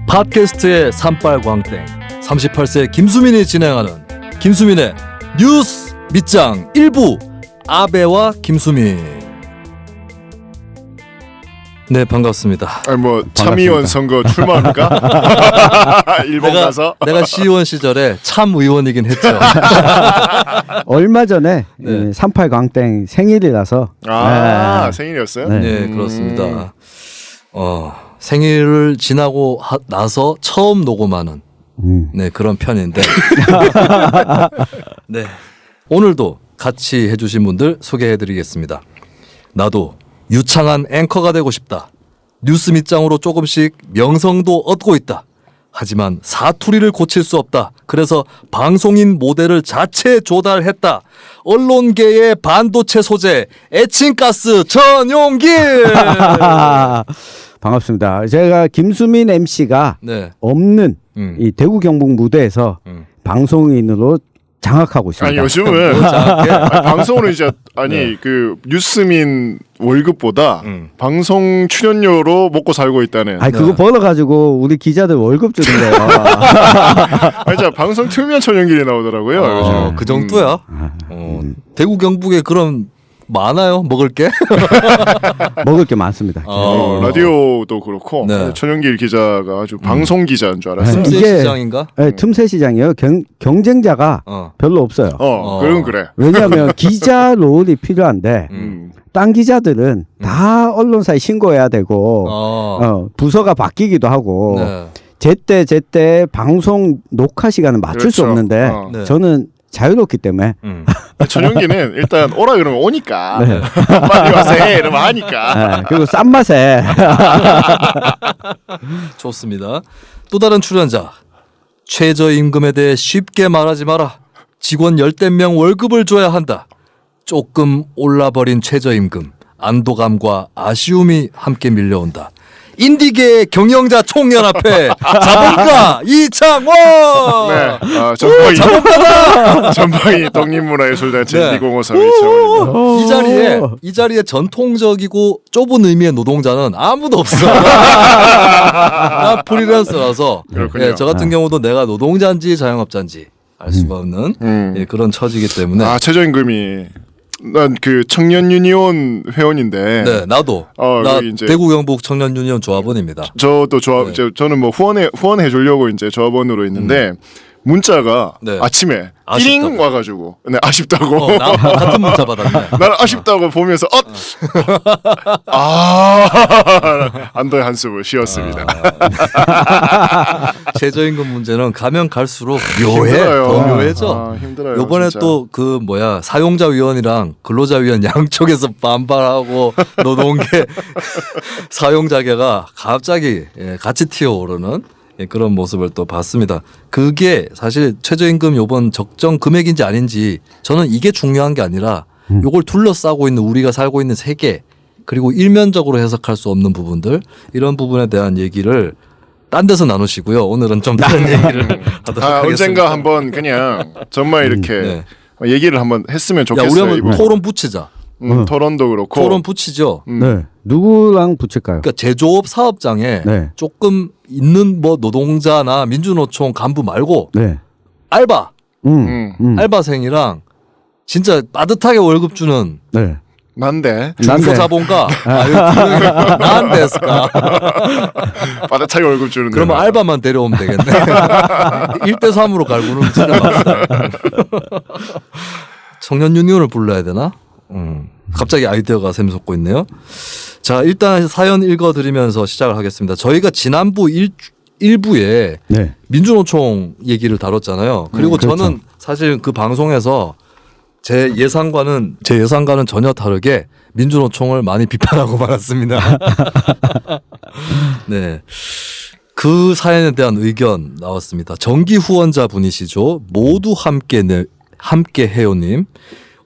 팟캐스트의 산빨광땡 38세 김수민이 진행하는 김수민의 뉴스 밑장 1부 아베와 김수민. 네, 반갑습니다. 아니 뭐 참의원 선거 출마합니까? 일본 가서 내가 시의원 시절에 참 의원이긴 했죠. 얼마 전에 네. 38광땡 생일이라서 생일이었어요? 네. 네, 그렇습니다. 생일을 지나고 나서 처음 녹음하는 네, 그런 편인데 네, 오늘도 같이 해주신 분들 소개해드리겠습니다. 나도 유창한 앵커가 되고 싶다. 뉴스 밑장으로 조금씩 명성도 얻고 있다. 하지만 사투리를 고칠 수 없다. 그래서 방송인 모델을 자체 조달했다. 언론계의 반도체 소재 에칭가스 전용길. 반갑습니다. 제가 김수민 MC가 네. 없는 이 대구 경북 무대에서 방송인으로 장악하고 있습니다. 아니 요즘은 방송으로 이제 그 뉴스민 월급보다 방송 출연료로 먹고 살고 있다는. 아니 그거 벌어가지고 우리 기자들 월급 주는 거예요. 아니 자 방송 틀면 전용길이 나오더라고요. 요즘. 그 정도야. 대구 경북에 그런 많아요. 먹을 게. 먹을 게 많습니다. 라디오도 그렇고 네. 전용길 기자가 아주 방송 기자인 줄 알았어요. 틈새 이게- 시장인가? 네, 틈새 시장이에요. 경쟁자가 별로 없어요. 그건 그래. 왜냐하면 기자 롤이 필요한데 딴 기자들은 다 언론사에 신고해야 되고 부서가 바뀌기도 하고 네. 제때 방송 녹화 시간을 맞출 수 그렇죠. 없는데 네. 저는 자유롭기 때문에 전용기는 일단 오라 그러면 오니까 네. 빨리 와서 해 이러면 하니까. 네, 그리고 싼 맛에 좋습니다. 또 다른 출연자. 최저임금에 대해 쉽게 말하지 마라. 직원 10명 월급을 줘야 한다. 조금 올라버린 최저임금. 안도감과 아쉬움이 함께 밀려온다. 인디계의 경영자 총연합회 자본가 이창원. 네, 전방위 독립문화예술단체 네. 2053 이창원입니다. 이 자리에 전통적이고 좁은 의미의 노동자는 아무도 없어. 나 프리랜서라서 그렇군요. 예, 저 같은 경우도 내가 노동자인지 자영업자인지 알 수가 없는 예, 그런 처지이기 때문에 최저임금이 난 그 청년 유니온 회원인데. 네, 나도 나 여기 이제 대구 경북 청년 유니온 조합원입니다. 저도 네. 저는 뭐 후원해 주려고 이제 조합원으로 있는데 문자가 네. 아침에 아쉽다고. 1ing 와가지고 아쉽다고. 나 같은 문자 받았네. 나는 아쉽다고 보면서 안도의 한숨을 쉬었습니다. 최저임금 문제는 가면 갈수록 묘해. 힘들어요. 더 묘해져. 힘들어요. 요번에 진짜. 또 그 사용자 위원이랑 근로자 위원 양쪽에서 반발하고 노동계 사용자계가 갑자기 같이 튀어오르는 그런 모습을 또 봤습니다. 그게 사실 최저임금 요번 적정 금액인지 아닌지 저는 이게 중요한 게 아니라 요걸 둘러싸고 있는 우리가 살고 있는 세계 그리고 일면적으로 해석할 수 없는 부분들 이런 부분에 대한 얘기를 딴 데서 나누시고요. 오늘은 좀 다른 얘기를 하도록 하겠습니다. 언젠가 한번 그냥 정말 이렇게 네. 얘기를 한번 했으면 야, 좋겠어요. 우리 한번 이번에. 토론 붙이자. 토론도 그렇고. 토론 붙이죠. 네. 누구랑 붙일까요? 그러니까 제조업 사업장에 네. 조금 있는 뭐 노동자나 민주노총 간부 말고 네. 알바, 음. 알바생이랑 진짜 빠듯하게 월급 주는 네. 난데 중소자본가 난 데스까. 빠듯하게 월급 주는. 그러면 데나. 알바만 데려오면 되겠네. 1대3으로 갈구는 진짜 청년 유니온을 불러야 되나? 갑자기 아이디어가 샘솟고 있네요. 자, 일단 사연 읽어드리면서 시작을 하겠습니다. 저희가 지난부 1부에 네. 민주노총 얘기를 다뤘잖아요. 그리고 그렇죠. 저는 사실 그 방송에서 제 예상과는 전혀 다르게 민주노총을 많이 비판하고 말았습니다. 네. 그 사연에 대한 의견 나왔습니다. 정기 후원자 분이시죠. 모두 함께 해요님.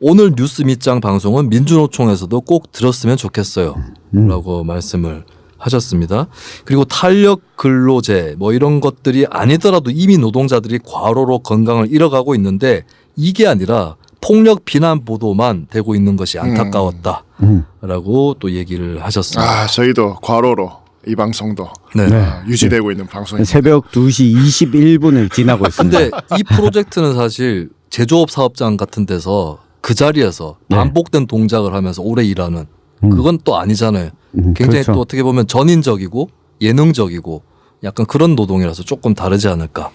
오늘 뉴스 밑장 방송은 민주노총에서도 꼭 들었으면 좋겠어요. 라고 말씀을 하셨습니다. 그리고 탄력 근로제 뭐 이런 것들이 아니더라도 이미 노동자들이 과로로 건강을 잃어가고 있는데 이게 아니라 폭력 비난 보도만 되고 있는 것이 안타까웠다라고 또 얘기를 하셨습니다. 저희도 과로로 이 방송도 네. 유지되고 있는 방송입니다. 새벽 2시 21분을 지나고 있습니다. 근데 이 프로젝트는 사실 제조업 사업장 같은 데서 그 자리에서 반복된 동작을 하면서 오래 일하는 그건 또 아니잖아요. 굉장히 그렇죠. 또 어떻게 보면 전인적이고 예능적이고 약간 그런 노동이라서 조금 다르지 않을까.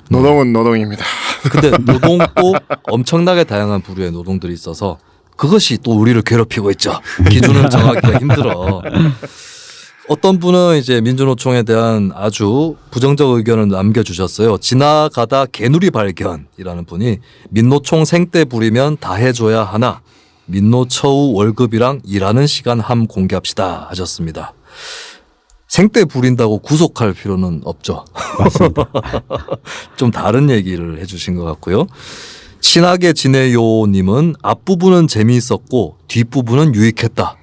노동은 노동입니다. 근데 노동도 엄청나게 다양한 부류의 노동들이 있어서 그것이 또 우리를 괴롭히고 있죠. 기준을 정하기가 힘들어. 어떤 분은 이제 민주노총에 대한 아주 부정적 의견을 남겨주셨어요. 지나가다 개누리 발견이라는 분이 민노총 생떼 부리면 다 해줘야 하나 민노처우 월급이랑 일하는 시간 함 공개합시다 하셨습니다. 생떼 부린다고 구속할 필요는 없죠. 맞습니다. 좀 다른 얘기를 해주신 것 같고요. 친하게 지내요님은 앞부분은 재미있었고 뒷부분은 유익했다.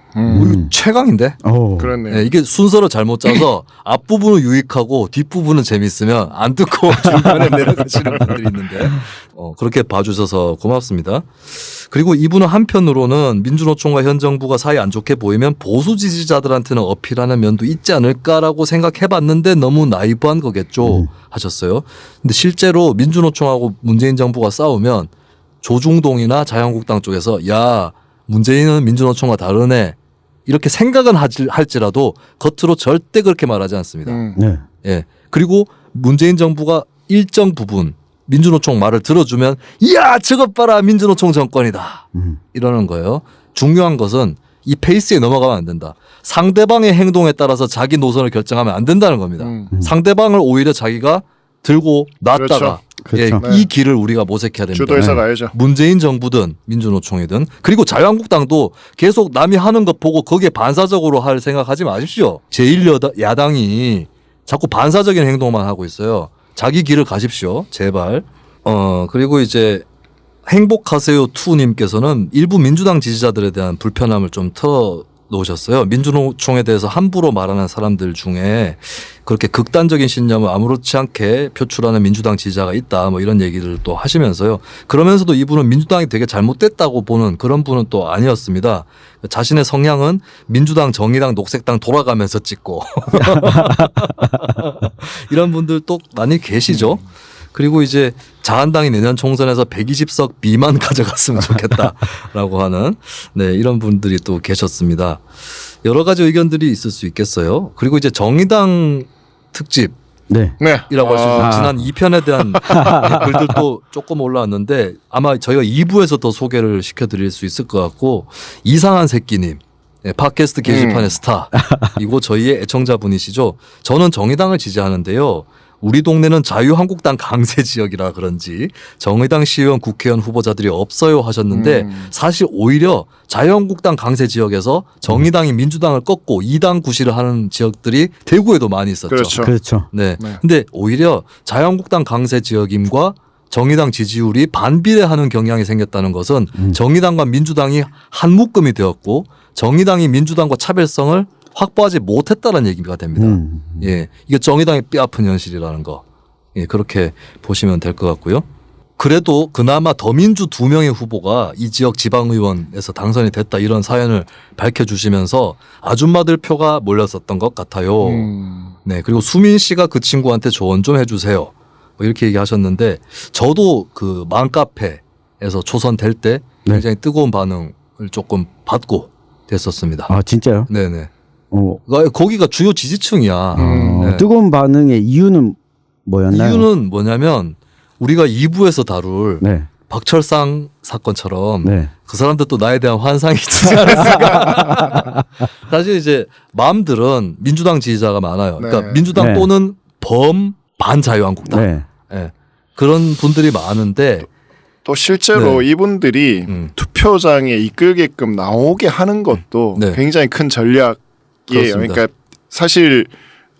최강인데? 그렇네요. 네, 이게 순서를 잘못 짜서 앞부분은 유익하고 뒷부분은 재밌으면 안 듣고 중간에 내려가시는 분들이 있는데 그렇게 봐주셔서 고맙습니다. 그리고 이분은 한편으로는 민주노총과 현 정부가 사이 안 좋게 보이면 보수 지지자들한테는 어필하는 면도 있지 않을까라고 생각해봤는데 너무 나이브한 거겠죠 하셨어요. 근데 실제로 민주노총하고 문재인 정부가 싸우면 조중동이나 자유한국당 쪽에서 야 문재인은 민주노총과 다르네 이렇게 생각은 할지라도 겉으로 절대 그렇게 말하지 않습니다. 네. 예. 그리고 문재인 정부가 일정 부분 민주노총 말을 들어주면 이야 저것 봐라 민주노총 정권이다 이러는 거예요. 중요한 것은 이 페이스에 넘어가면 안 된다. 상대방의 행동에 따라서 자기 노선을 결정하면 안 된다는 겁니다. 상대방을 오히려 자기가 들고 놨다가 그렇죠. 예, 이 길을 우리가 모색해야 됩니다. 주도해서 가야죠. 문재인 정부든 민주노총이든 그리고 자유한국당도 계속 남이 하는 것 보고 거기에 반사적으로 할 생각하지 마십시오. 제1야당이 자꾸 반사적인 행동만 하고 있어요. 자기 길을 가십시오. 제발. 그리고 이제 행복하세요 투님께서는 일부 민주당 지지자들에 대한 불편함을 좀 털어놓으셨어요. 민주노총에 대해서 함부로 말하는 사람들 중에 그렇게 극단적인 신념을 아무렇지 않게 표출하는 민주당 지지자가 있다. 뭐 이런 얘기를 또 하시면서요. 그러면서도 이분은 민주당이 되게 잘못됐다고 보는 그런 분은 또 아니었습니다. 자신의 성향은 민주당, 정의당, 녹색당 돌아가면서 찍고 이런 분들 또 많이 계시죠. 그리고 이제 자한당이 내년 총선에서 120석 미만 가져갔으면 좋겠다라고 하는 이런 분들이 또 계셨습니다. 여러 가지 의견들이 있을 수 있겠어요. 그리고 이제 정의당 특집이라고 네. 할 수 있는 지난 2편에 대한 글들도 조금 올라왔는데 아마 저희가 2부에서 더 소개를 시켜드릴 수 있을 것 같고 이상한 새끼님. 팟캐스트 게시판의 스타. 이거 저희의 애청자분이시죠. 저는 정의당을 지지하는데요. 우리 동네는 자유한국당 강세 지역이라 그런지 정의당 시의원 국회의원 후보자들이 없어요 하셨는데 사실 오히려 자유한국당 강세 지역에서 정의당이 민주당을 꺾고 2당 구실을 하는 지역들이 대구에도 많이 있었죠. 그렇죠. 네. 근데 오히려 자유한국당 강세 지역임과 정의당 지지율이 반비례하는 경향이 생겼다는 것은 정의당과 민주당이 한 묶음이 되었고 정의당이 민주당과 차별성을 확보하지 못했다는 얘기가 됩니다. 예, 이게 정의당의 뼈아픈 현실이라는 거. 예, 그렇게 보시면 될 것 같고요. 그래도 그나마 더민주 2명의 후보가 이 지역 지방의원에서 당선이 됐다 이런 사연을 밝혀주시면서 아줌마들 표가 몰렸었던 것 같아요. 네, 그리고 수민 씨가 그 친구한테 조언 좀 해주세요. 뭐 이렇게 얘기하셨는데 저도 그 맘카페에서 초선될 때 굉장히 뜨거운 반응을 조금 받고 됐었습니다. 아 진짜요? 네네. 거기가 주요 지지층이야. 네. 뜨거운 반응의 이유는 뭐였나요? 이유는 뭐냐면 우리가 2부에서 다룰 네. 박철상 사건처럼 네. 그 사람들도 나에 대한 환상이 있지 않았을까. 사실 이제 맘들은 민주당 지지자가 많아요. 그러니까 민주당 또는 반자유한국당. 네. 네. 그런 분들이 많은데 또 실제로 이분들이 투표장에 이끌게끔 나오게 하는 것도 굉장히 큰 전략이에요. 그렇습니다. 그러니까 사실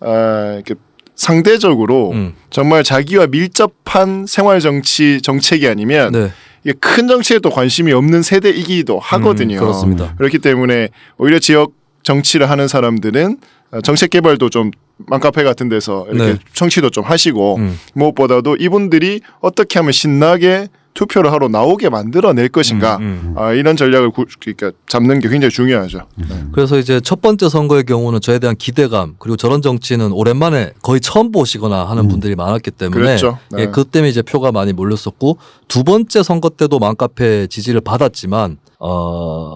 이렇게 상대적으로 정말 자기와 밀접한 생활 정책이 아니면 이게 큰 정치에 또 관심이 없는 세대이기도 하거든요. 그렇습니다. 그렇기 때문에 오히려 지역 정치를 하는 사람들은 정책 개발도 좀 맘카페 같은 데서 이렇게 네. 청취도 좀 하시고 무엇보다도 이분들이 어떻게 하면 신나게 투표를 하러 나오게 만들어낼 것인가 이런 전략을 그러니까 잡는 게 굉장히 중요하죠. 그래서 이제 첫 번째 선거의 경우는 저에 대한 기대감 그리고 저런 정치는 오랜만에 거의 처음 보시거나 하는 분들이 많았기 때문에 그랬죠. 네. 예, 그 때문에 이제 표가 많이 몰렸었고 두 번째 선거 때도 맘카페 지지를 받았지만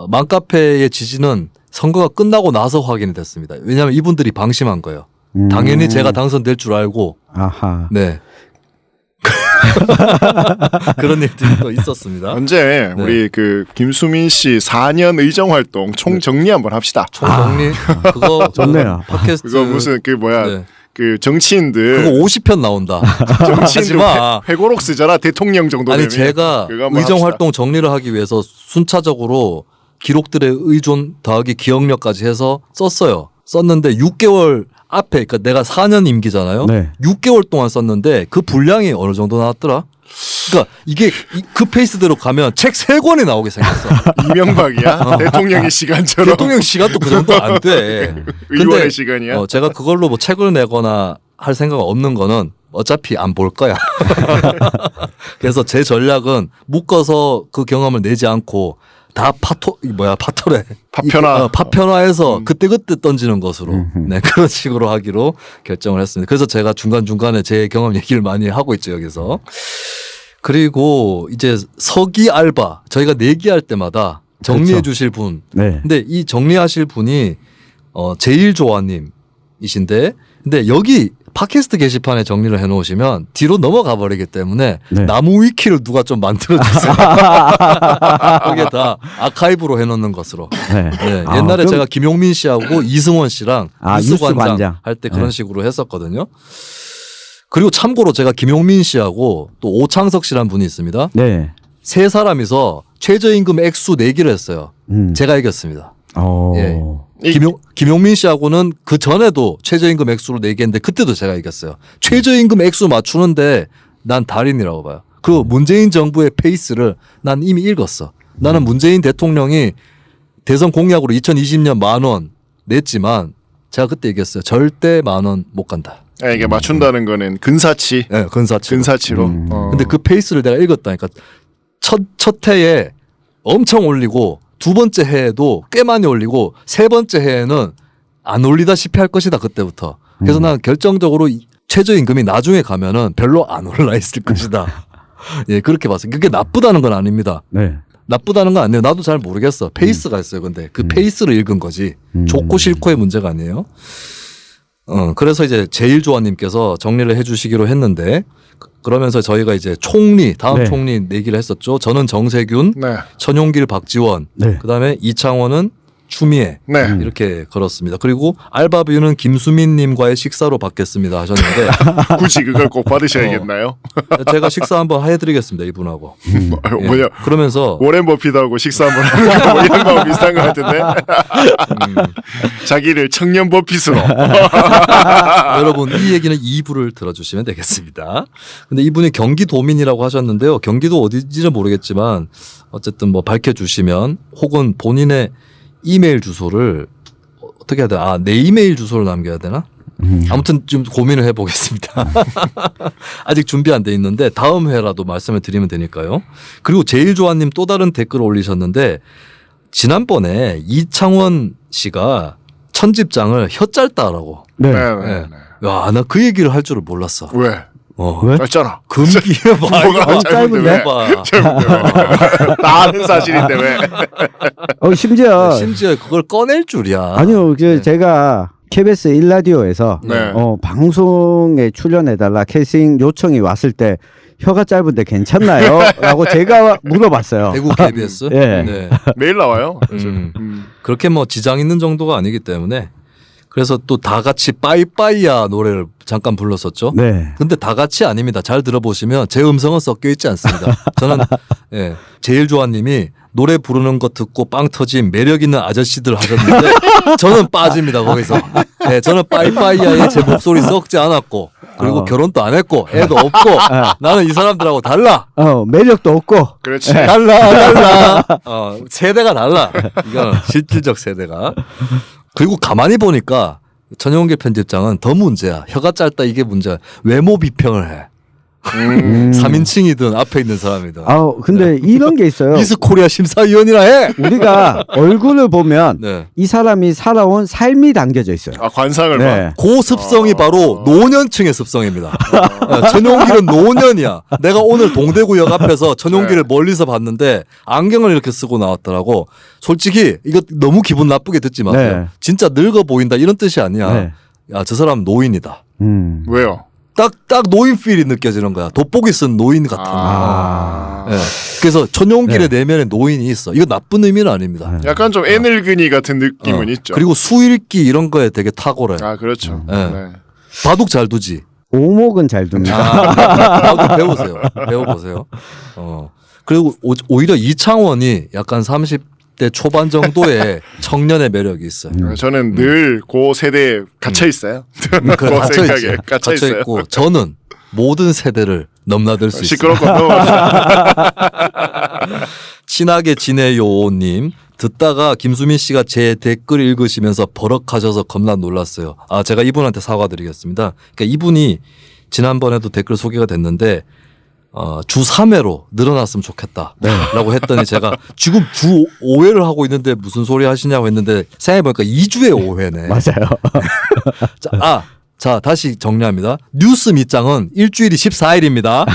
맘카페의 지지는 선거가 끝나고 나서 확인이 됐습니다. 왜냐하면 이분들이 방심한 거예요. 당연히 제가 당선될 줄 알고 아하. 네. 그런 일들이 또 있었습니다. 언제 네. 우리 그 김수민 씨 4년 의정 활동 총 정리 한번 합시다. 총정리 그거 좋네요. 팟캐스트 그거 무슨 그 뭐야 네. 그 정치인들 그거 50편 나온다. 정치인들 하지마. 회고록 쓰잖아. 대통령 정도 아니 되면. 제가 그거 한번 의정 합시다. 활동 정리를 하기 위해서 순차적으로 기록들의 의존 더하기 기억력까지 해서 썼어요. 썼는데 6개월 앞에 그러니까 내가 4년 임기잖아요. 네. 6개월 동안 썼는데 그 분량이 어느 정도 나왔더라? 그러니까 이게 그 페이스대로 가면 책 3권이 나오게 생겼어. 이명박이야. 대통령의 시간처럼. 대통령 시간도 그 정도 안 돼. 의원의 시간이야. 제가 그걸로 뭐 책을 내거나 할 생각 없는 거는 어차피 안 볼 거야. 그래서 제 전략은 묶어서 그 경험을 내지 않고 다 파토래. 파편화. 파편화해서 그때그때 던지는 것으로. 네, 그런 식으로 하기로 결정을 했습니다. 그래서 제가 중간중간에 제 경험 얘기를 많이 하고 있죠, 여기서. 그리고 이제 서기 알바. 저희가 내기할 때마다 정리해 그렇죠. 주실 분. 네. 근데 이 정리하실 분이 제일조아님이신데 근데 여기 팟캐스트 게시판에 정리를 해놓으시면 뒤로 넘어가 버리기 때문에 네. 나무 위키를 누가 좀 만들어주세요. 그게 다 아카이브로 해놓는 것으로. 네. 네, 아, 옛날에 그럼- 제가 김용민 씨하고 이승원 씨랑 뉴스관장. 뉴스관장 할 때 그런 네. 식으로 했었거든요. 그리고 참고로 제가 김용민 씨하고 또 오창석 씨라는 분이 있습니다. 네. 세 사람이서 최저임금 액수 내기를 했어요. 음. 제가 이겼습니다. 예. 이- 김용민 씨하고는 그 전에도 최저임금 액수로 내기했는데 그때도 제가 이겼어요. 최저임금 액수 맞추는데 난 달인이라고 봐요. 그 문재인 정부의 페이스를 난 이미 읽었어. 나는 문재인 대통령이 대선 공약으로 2020년 10,000원 냈지만 제가 그때 얘기했어요. 절대 10,000원 못 간다. 이게 맞춘다는 거는 근사치. 네, 근사치. 근사치로. 근데 그 페이스를 내가 읽었다니까. 첫 해에 엄청 올리고 두 번째 해에도 꽤 많이 올리고 세 번째 해에는 안 올리다시피 할 것이다 그때부터. 그래서 난 결정적으로 최저임금이 나중에 가면은 별로 안 올라 있을 것이다. 예, 그렇게 봤어요. 그게 나쁘다는 건 아닙니다. 네. 나쁘다는 건 아니에요. 나도 잘 모르겠어. 페이스가 있어요. 근데 그 페이스를 읽은 거지. 좋고 싫고의 문제가 아니에요. 그래서 이제 제일조아님께서 정리를 해주시기로 했는데 그러면서 저희가 이제 다음 네. 총리 내기를 했었죠. 저는 정세균, 네. 천용길, 박지원, 네. 그다음에 이창원은 추미애 네. 이렇게 걸었습니다. 그리고 알바비는 김수민님과의 식사로 받겠습니다 하셨는데 굳이 그걸 꼭 받으셔야겠나요? 제가 식사 한번 해드리겠습니다 이분하고. 예. 뭐냐? 그러면서 워렌 버핏하고 식사 한번 하는 거 뭐 이런 거 비슷한 것 같은데. 자기를 청년 버핏으로. 여러분 이 얘기는 2부를 들어주시면 되겠습니다. 근데 이분이 경기도민이라고 하셨는데요. 경기도 어디지는 모르겠지만 어쨌든 뭐 밝혀주시면 혹은 본인의 이메일 주소를 어떻게 해야 되나? 내 이메일 주소를 남겨야 되나? 아무튼 좀 고민을 해보겠습니다. 아직 준비 안 돼 있는데 다음 회라도 말씀을 드리면 되니까요. 그리고 제일조아님 또 다른 댓글을 올리셨는데 지난번에 이창원 씨가 천집장을 혀 짧다라고. 네. 네. 야, 나 그 얘기를 할 줄을 몰랐어. 왜? 왜? 짧잖아. 금기에 봐. 뭐가 짧은데? 봐. 다 아는 사실인데 왜? 심지어 심지어 그걸 꺼낼 줄이야. 아니요. 네. 제가 KBS 1라디오에서 네. 방송에 출연해달라 캐스팅 요청이 왔을 때 혀가 짧은데 괜찮나요? 라고 제가 물어봤어요. 대구 KBS. 예. 네. 매일 나와요. 그래서. 그렇게 뭐 지장 있는 정도가 아니기 때문에 그래서 또 다 같이 빠이빠이야 노래를 잠깐 불렀었죠. 네. 근데 다 같이 아닙니다. 잘 들어보시면 제 음성은 섞여 있지 않습니다. 저는 예, 제일조아님이 노래 부르는 거 듣고 빵 터진 매력 있는 아저씨들 하셨는데 저는 빠집니다 거기서. 네, 저는 빠이빠이야에 제 목소리 썩지 않았고 그리고 결혼도 안 했고 애도 없고 나는 이 사람들하고 달라. 매력도 없고. 그렇지. 달라. 세대가 달라. 이건 실질적 세대가. 그리고 가만히 보니까 전용길 편집장은 더 문제야. 혀가 짧다 이게 문제야. 외모 비평을 해. 3인칭이든 앞에 있는 사람이든. 근데 이런 게 있어요. 미스 코리아 심사위원이라 해. 우리가 얼굴을 보면 네. 이 사람이 살아온 삶이 담겨져 있어요. 관상을 봐. 그 습성이 바로 노년층의 습성입니다. 전용길은 노년이야. 내가 오늘 동대구역 앞에서 전용길을 멀리서 봤는데 안경을 이렇게 쓰고 나왔더라고. 솔직히 이거 너무 기분 나쁘게 듣지 마세요. 진짜 늙어 보인다 이런 뜻이 아니야. 야, 저 사람 노인이다. 왜요? 딱 노인 필이 느껴지는 거야. 돋보기 쓴 노인 같은. 네. 그래서 전용길의 내면에 노인이 있어. 이거 나쁜 의미는 아닙니다. 약간 좀 애늙은이 같은 느낌은 있죠. 그리고 수읽기 이런 거에 되게 탁월해. 그렇죠. 바둑 잘 두지. 오목은 잘 둡니다. 바둑 배우세요. 배워보세요. 그리고 오히려 이창원이 약간 30대 초반 정도의 청년의 매력이 있어요. 저는 늘 그 세대에 갇혀 있어요. 그 갇혀 있고 저는 모든 세대를 넘나들 수 있어요. 시끄럽고 넘어갑시다. 친하게 지내요님 듣다가 김수민 씨가 제 댓글 읽으시면서 버럭하셔서 겁나 놀랐어요. 제가 이분한테 사과드리겠습니다. 그러니까 이분이 지난번에도 댓글 소개가 됐는데 주 3회로 늘어났으면 좋겠다라고 했더니 제가 지금 주 5회를 하고 있는데 무슨 소리 하시냐고 했는데 생각해보니까 2주에 5회네. 맞아요. 자, 다시 정리합니다. 뉴스 밑장은 일주일이 14일입니다.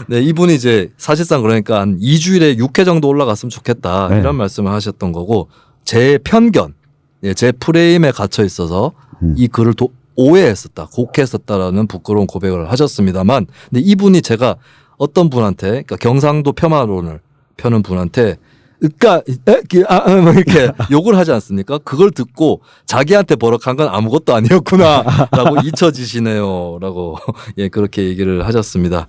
네, 이분이 이제 사실상 그러니까 한 2주일에 6회 정도 올라갔으면 좋겠다. 이런 말씀을 하셨던 거고 제 편견, 제 프레임에 갇혀 있어서 이 글을 오해했었다, 곡했었다라는 부끄러운 고백을 하셨습니다만, 근데 이분이 제가 어떤 분한테, 그러니까 경상도 폄하론을 펴는 분한테, 이렇게 욕을 하지 않습니까? 그걸 듣고 자기한테 버럭한 건 아무것도 아니었구나라고 잊혀지시네요라고 그렇게 얘기를 하셨습니다.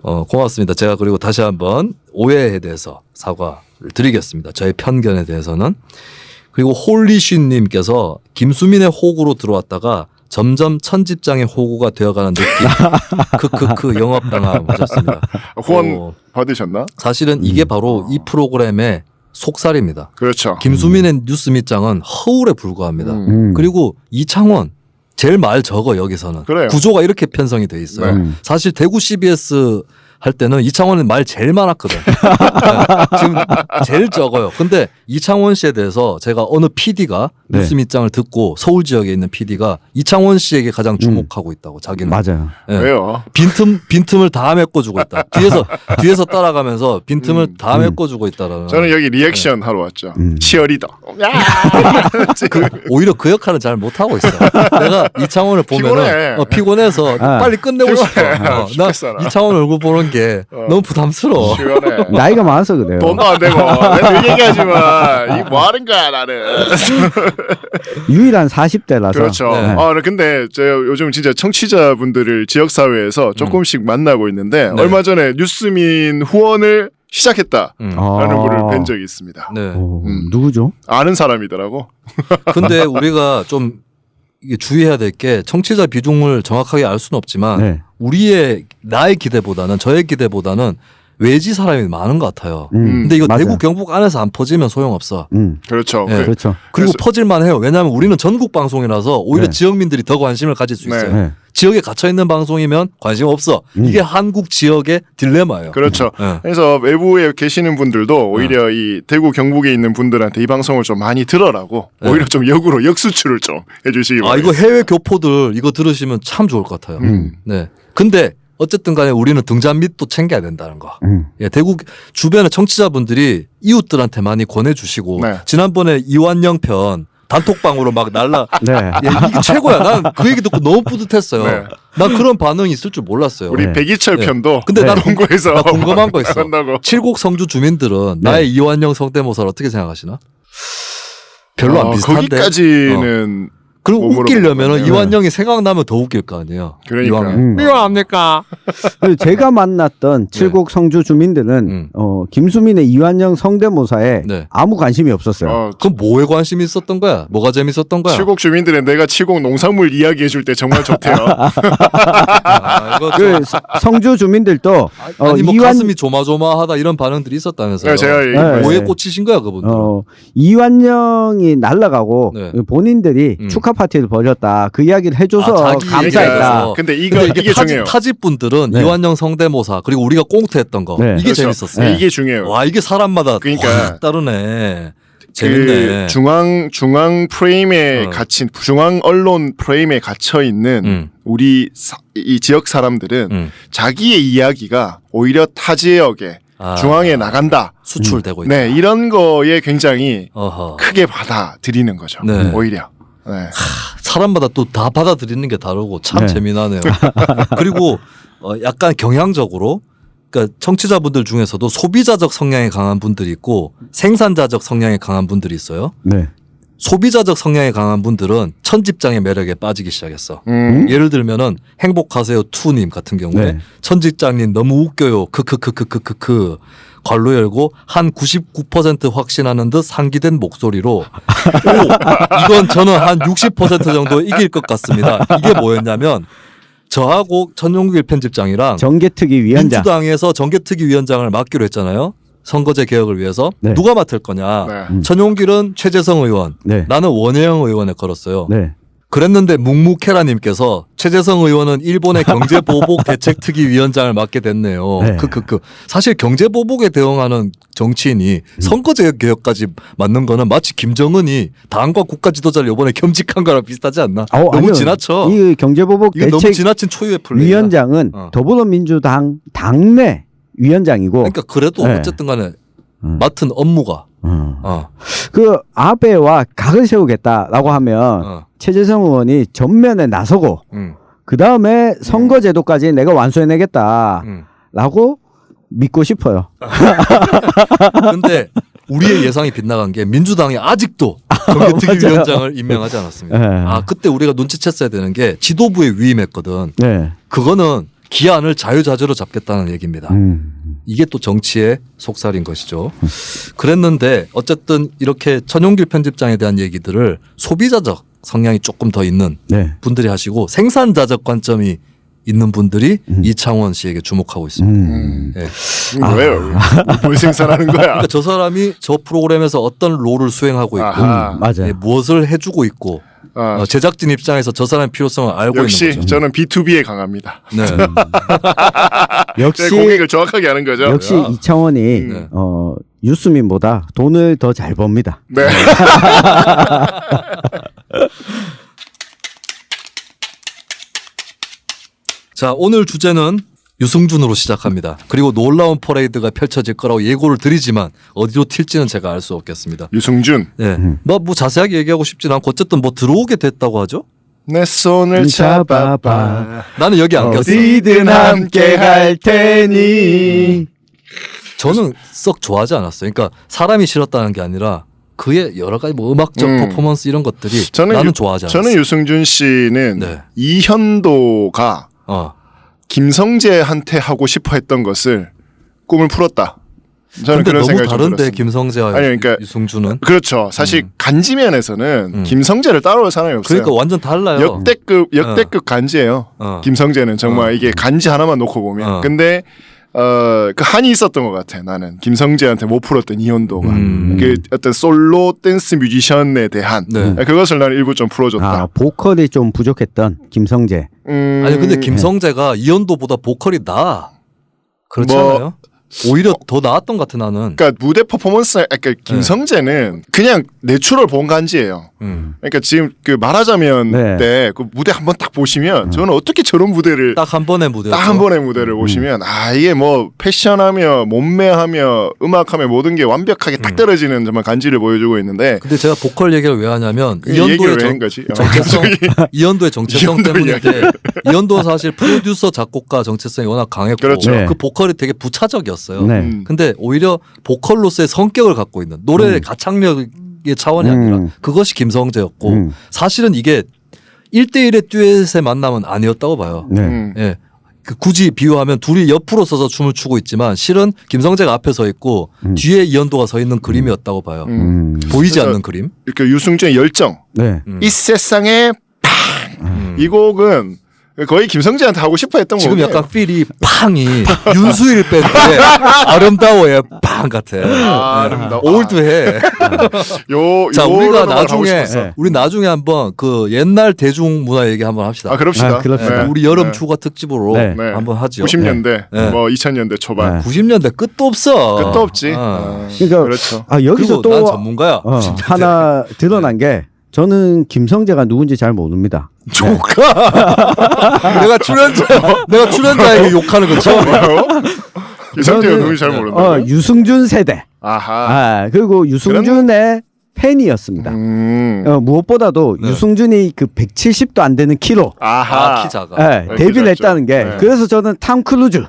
고맙습니다. 제가 그리고 다시 한번 오해에 대해서 사과를 드리겠습니다. 저의 편견에 대해서는. 그리고 홀리슌님께서 김수민의 호구로 들어왔다가 점점 천집장의 호구가 되어가는 느낌. 크크크 영업당함 하셨습니다. 후원 받으셨나? 사실은 이게 바로 이 프로그램의 속살입니다. 그렇죠. 김수민의 뉴스 밑장은 허울에 불과합니다. 그리고 이창원 제일 말 적어 여기서는. 그래요. 구조가 이렇게 편성이 돼 있어요. 사실 대구 CBS 할 때는 이창원은 말 제일 많았거든. 지금 제일 적어요. 근데 이창원 씨에 대해서 제가 어느 PD가 뉴스 밑장을 듣고 서울 지역에 있는 PD가 이창원 씨에게 가장 주목하고 있다고 자기는. 맞아요. 왜요? 빈틈을 다 메꿔주고 있다. 뒤에서 따라가면서 빈틈을 다 메꿔주고 있다라는. 저는 여기 리액션 하러 왔죠. 치어리더. 오히려 그 역할은 잘 못하고 있어. 내가 이창원을 보면은 피곤해서 빨리 끝내고 싶어. 나 이창원 얼굴 보는 게 너무 부담스러워. 시원해. 나이가 많아서 그래요. 돈도 안 되고 내가 얘기하지 마. 이 뭐 하는 거야 나는. 유일한 40대라서. 그렇죠. 근데 제가 요즘 진짜 청취자분들을 지역사회에서 조금씩 만나고 있는데 얼마 전에 뉴스민 후원을 시작했다라는 분을 뵌 적이 있습니다. 네. 누구죠? 아는 사람이더라고. 근데 우리가 좀 이게 주의해야 될 게 청취자 비중을 정확하게 알 수는 없지만 나의 기대보다는 저의 기대보다는 외지 사람이 많은 것 같아요. 근데 이거 맞아요. 대구 경북 안에서 안 퍼지면 소용없어. 그렇죠. 그렇죠. 그리고 퍼질만 해요. 왜냐하면 우리는 전국 방송이라서 오히려 지역민들이 더 관심을 가질 수 있어요. 지역에 갇혀 있는 방송이면 관심 없어. 이게 한국 지역의 딜레마예요. 그렇죠. 그래서 외부에 계시는 분들도 오히려 이 대구 경북에 있는 분들한테 이 방송을 좀 많이 들어라고 오히려 좀 역으로 역수출을 좀 해주시기 바랍니다. 이거 해외 교포들 이거 들으시면 참 좋을 것 같아요. 네. 근데 어쨌든 간에 우리는 등잔 밑도 챙겨야 된다는 거. 대구 주변의 청취자분들이 이웃들한테 많이 권해주시고 지난번에 이완영 편 단톡방으로 막 이게 최고야. 난 그 얘기 듣고 너무 뿌듯했어요. 난 그런 반응이 있을 줄 몰랐어요. 우리 백이철 편도 근데 나 동구에서 궁금한 거 있어. 칠곡 성주 주민들은 나의 이완영 성대모사를 어떻게 생각하시나? 별로 안 비슷한데. 거기까지는 그리고 몸으로 웃기려면은 보면. 이완영이 생각나면 더 웃길 거 아니에요. 그러니까. 이왕. 미워합니까? 그리고 제가 만났던 칠곡 성주 주민들은 음. 김수민의 이완영 성대모사에 네. 아무 관심이 없었어요. 그럼 뭐에 관심이 있었던 거야? 뭐가 재밌었던 거야? 칠곡 주민들은 내가 칠곡 농산물 이야기해줄 때 정말 좋대요. 아, 이거 그 성주 주민들도 아니 뭐 가슴이 조마조마하다 이런 반응들이 있었다면서요. 네, 제가 네. 뭐에 꽂히신 거야 그분들? 이완영이 날아가고 네. 본인들이 축하 파티를 벌였다. 그 이야기를 해줘서 자기 감사했다. 얘기해서. 근데 근데 이게 중요해요. 타집 분들은 네. 이완영 성대모사 그리고 우리가 꽁트했던 거 네. 이게 그렇죠. 재밌었어요. 네, 이게 중요해요. 와 이게 사람마다 그러니까 확 다르네. 재밌네. 그 중앙 프레임에 갇힌 중앙 언론 프레임에 갇혀 있는 우리 이 지역 사람들은 자기의 이야기가 오히려 타 지역에 중앙에 나간다. 수출되고 있다. 네, 이런 거에 굉장히 어허. 크게 받아들이는 거죠. 네. 오히려. 네. 사람마다 또 다 받아들이는 게 다르고 참 네. 재미나네요. 그리고 약간 경향적으로 그러니까 청취자분들 중에서도 소비자적 성향이 강한 분들이 있고 생산자적 성향이 강한 분들이 있어요. 네. 소비자적 성향이 강한 분들은 천집장의 매력에 빠지기 시작했어. 예를 들면은 행복하세요 투님 같은 경우에 네. 천집장님 너무 웃겨요. 크크크크크크크 괄로 열고 한 99% 확신하는 듯 상기된 목소리로 오 이건 저는 한 60% 정도 이길 것 같습니다. 이게 뭐였냐면 저하고 천용길 편집장이랑 정계특위 위원장. 민주당에서 정계특위 위원장을 맡기로 했잖아요. 선거제 개혁을 위해서 네. 누가 맡을 거냐. 네. 천용길은 최재성 의원, 네. 나는 원혜영 의원에 걸었어요. 네. 그랬는데 묵묵해라님께서 최재성 의원은 일본의 경제보복 대책특위 위원장을 맡게 됐네요. 네. 사실 경제보복에 대응하는 정치인이 선거제 개혁까지 맡는 거는 마치 김정은이 당과 국가 지도자를 이번에 겸직한 거랑 비슷하지 않나? 너무 아니요. 지나쳐. 이 경제보복 이게 너무 대책 지나친 초유의 플레이. 위원장은 더불어민주당 당내 위원장이고. 그러니까 그래도 네. 어쨌든 간에 맡은 업무가 그 아베와 각을 세우겠다라고 하면 최재성 의원이 전면에 나서고 그 다음에 선거제도까지 내가 완수해내겠다라고 믿고 싶어요. 근데 우리의 예상이 빗나간 게 민주당이 아직도 정계특위위원장을 임명하지 않았습니다. 네. 그때 우리가 눈치챘어야 되는 게 지도부에 위임했거든. 네. 그거는 기한을 자유자재로 잡겠다는 얘기입니다. 이게 또 정치의 속살인 것이죠. 그랬는데 어쨌든 이렇게 천용길 편집장에 대한 얘기들을 소비자적 성향이 조금 더 있는 네. 분들이 하시고 생산자적 관점이 있는 분들이 이창원 씨에게 주목하고 있습니다. 네. 왜요? 뭘 생산하는 거야? 그러니까 저 사람이 저 프로그램에서 어떤 롤을 수행하고 있고 맞아요. 무엇을 해주고 있고 제작진 입장에서 저 사람의 필요성을 알고 역시 있는 거죠. 저는 B2B에 강합니다. 네. 역시 제 고객을 정확하게 아는 거죠. 역시 이창원이 유스민보다 돈을 더 잘 법니다. 네. 자, 오늘 주제는 유승준으로 시작합니다. 그리고 놀라운 퍼레이드가 펼쳐질 거라고 예고를 드리지만 어디로 튈지는 제가 알 수 없겠습니다. 유승준. 네. 뭐 자세하게 얘기하고 싶진 않고 어쨌든 뭐 들어오게 됐다고 하죠. 내 손을 잡아봐. 나는 여기 안 꼈어. 어디든 함께 갈 테니. 저는 썩 좋아하지 않았어요. 그러니까 사람이 싫었다는 게 아니라 그의 여러 가지 뭐 음악적 퍼포먼스 이런 것들이 나는 좋아하지 않았어요. 저는 유승준 씨는 네. 이현도가 김성재한테 하고 싶어 했던 것을 꿈을 풀었다. 저는 근데 그런 너무 생각이 좀 다른데 들었습니다. 김성재와 아니, 그러니까 유승준은 그렇죠. 사실 간지면에서는 김성재를 따라올 사람이 없어요. 그러니까 완전 달라요. 역대급 간지예요. 김성재는 정말 이게 간지 하나만 놓고 보면. 근데 그 한이 있었던 것 같아. 나는 김성재한테 못 풀었던 이현도가 그 어떤 솔로 댄스 뮤지션에 대한 그것을 나는 일부 좀 풀어줬다. 보컬이 좀 부족했던 김성재. 아니 근데 김성재가 이현도보다 보컬이 나아. 그렇지 않아요? 오히려 더 나았던 것 같아 나는. 그러니까 무대 퍼포먼스, 그러니까 김성재는 그냥 내추럴 본간지예요. 그러니까 지금 그 말하자면 때 그 무대 한번 딱 보시면 저는 어떻게 저런 무대를 딱 한 번의 무대, 딱 한 번의 무대를 보시면 이게 뭐 패션하며 몸매하며 음악하며 모든 게 완벽하게 딱 떨어지는 정말 간지를 보여주고 있는데. 근데 제가 보컬 얘기를 왜 하냐면 이현도의 이현도의 정체성 때문인데 이현도는 사실 프로듀서 작곡가 정체성이 워낙 강했고 그렇죠. 그 보컬이 되게 부차적이었어요. 네. 근데 오히려 보컬로서의 성격을 갖고 있는 노래의 가창력이 음악의 차원이 아니라 그것이 김성재였고 사실은 이게 1대1의 듀엣의 만남은 아니었다고 봐요. 네. 예. 그 굳이 비유하면 둘이 옆으로 서서 춤을 추고 있지만 실은 김성재가 앞에 서 있고 뒤에 이현도가 서 있는 그림이었다고 봐요. 보이지 않는 그림. 이렇게 유승준의 열정. 네. 이 세상에 팡! 이 곡은 거의 김성재한테 하고 싶어 했던 지금 곡이에요. 약간 필이 팡이 윤수일 밴드의 아름다워의 팡 같아. 아름다워. 올드해. 자, 우리가 나중에 네. 우리 나중에 한번 그 옛날 대중 문화 얘기 한번 합시다. 아, 그럽시다. 그렇습니다. 네. 우리 여름 네. 휴가 특집으로 네. 네. 한번 하죠. 90년대, 네. 뭐 2000년대 초반. 네. 90년대 끝도 없어. 끝도 없지. 그러니까 그렇죠. 여기서 그리고 난 또 전문가야. 하나 드러난 게 저는 김성재가 누군지 잘 모릅니다. 조카. 내가 출연자에게 욕하는 건 처음이야. 김성재가 누군지 잘 모른다. 유승준 세대. 아하. 그리고 유승준의 팬이었습니다. 무엇보다도 네. 유승준이 그 170도 안 되는 키로 아하. 키 작아. 데뷔를 키 했다는 게 네. 그래서 저는 탐 크루즈,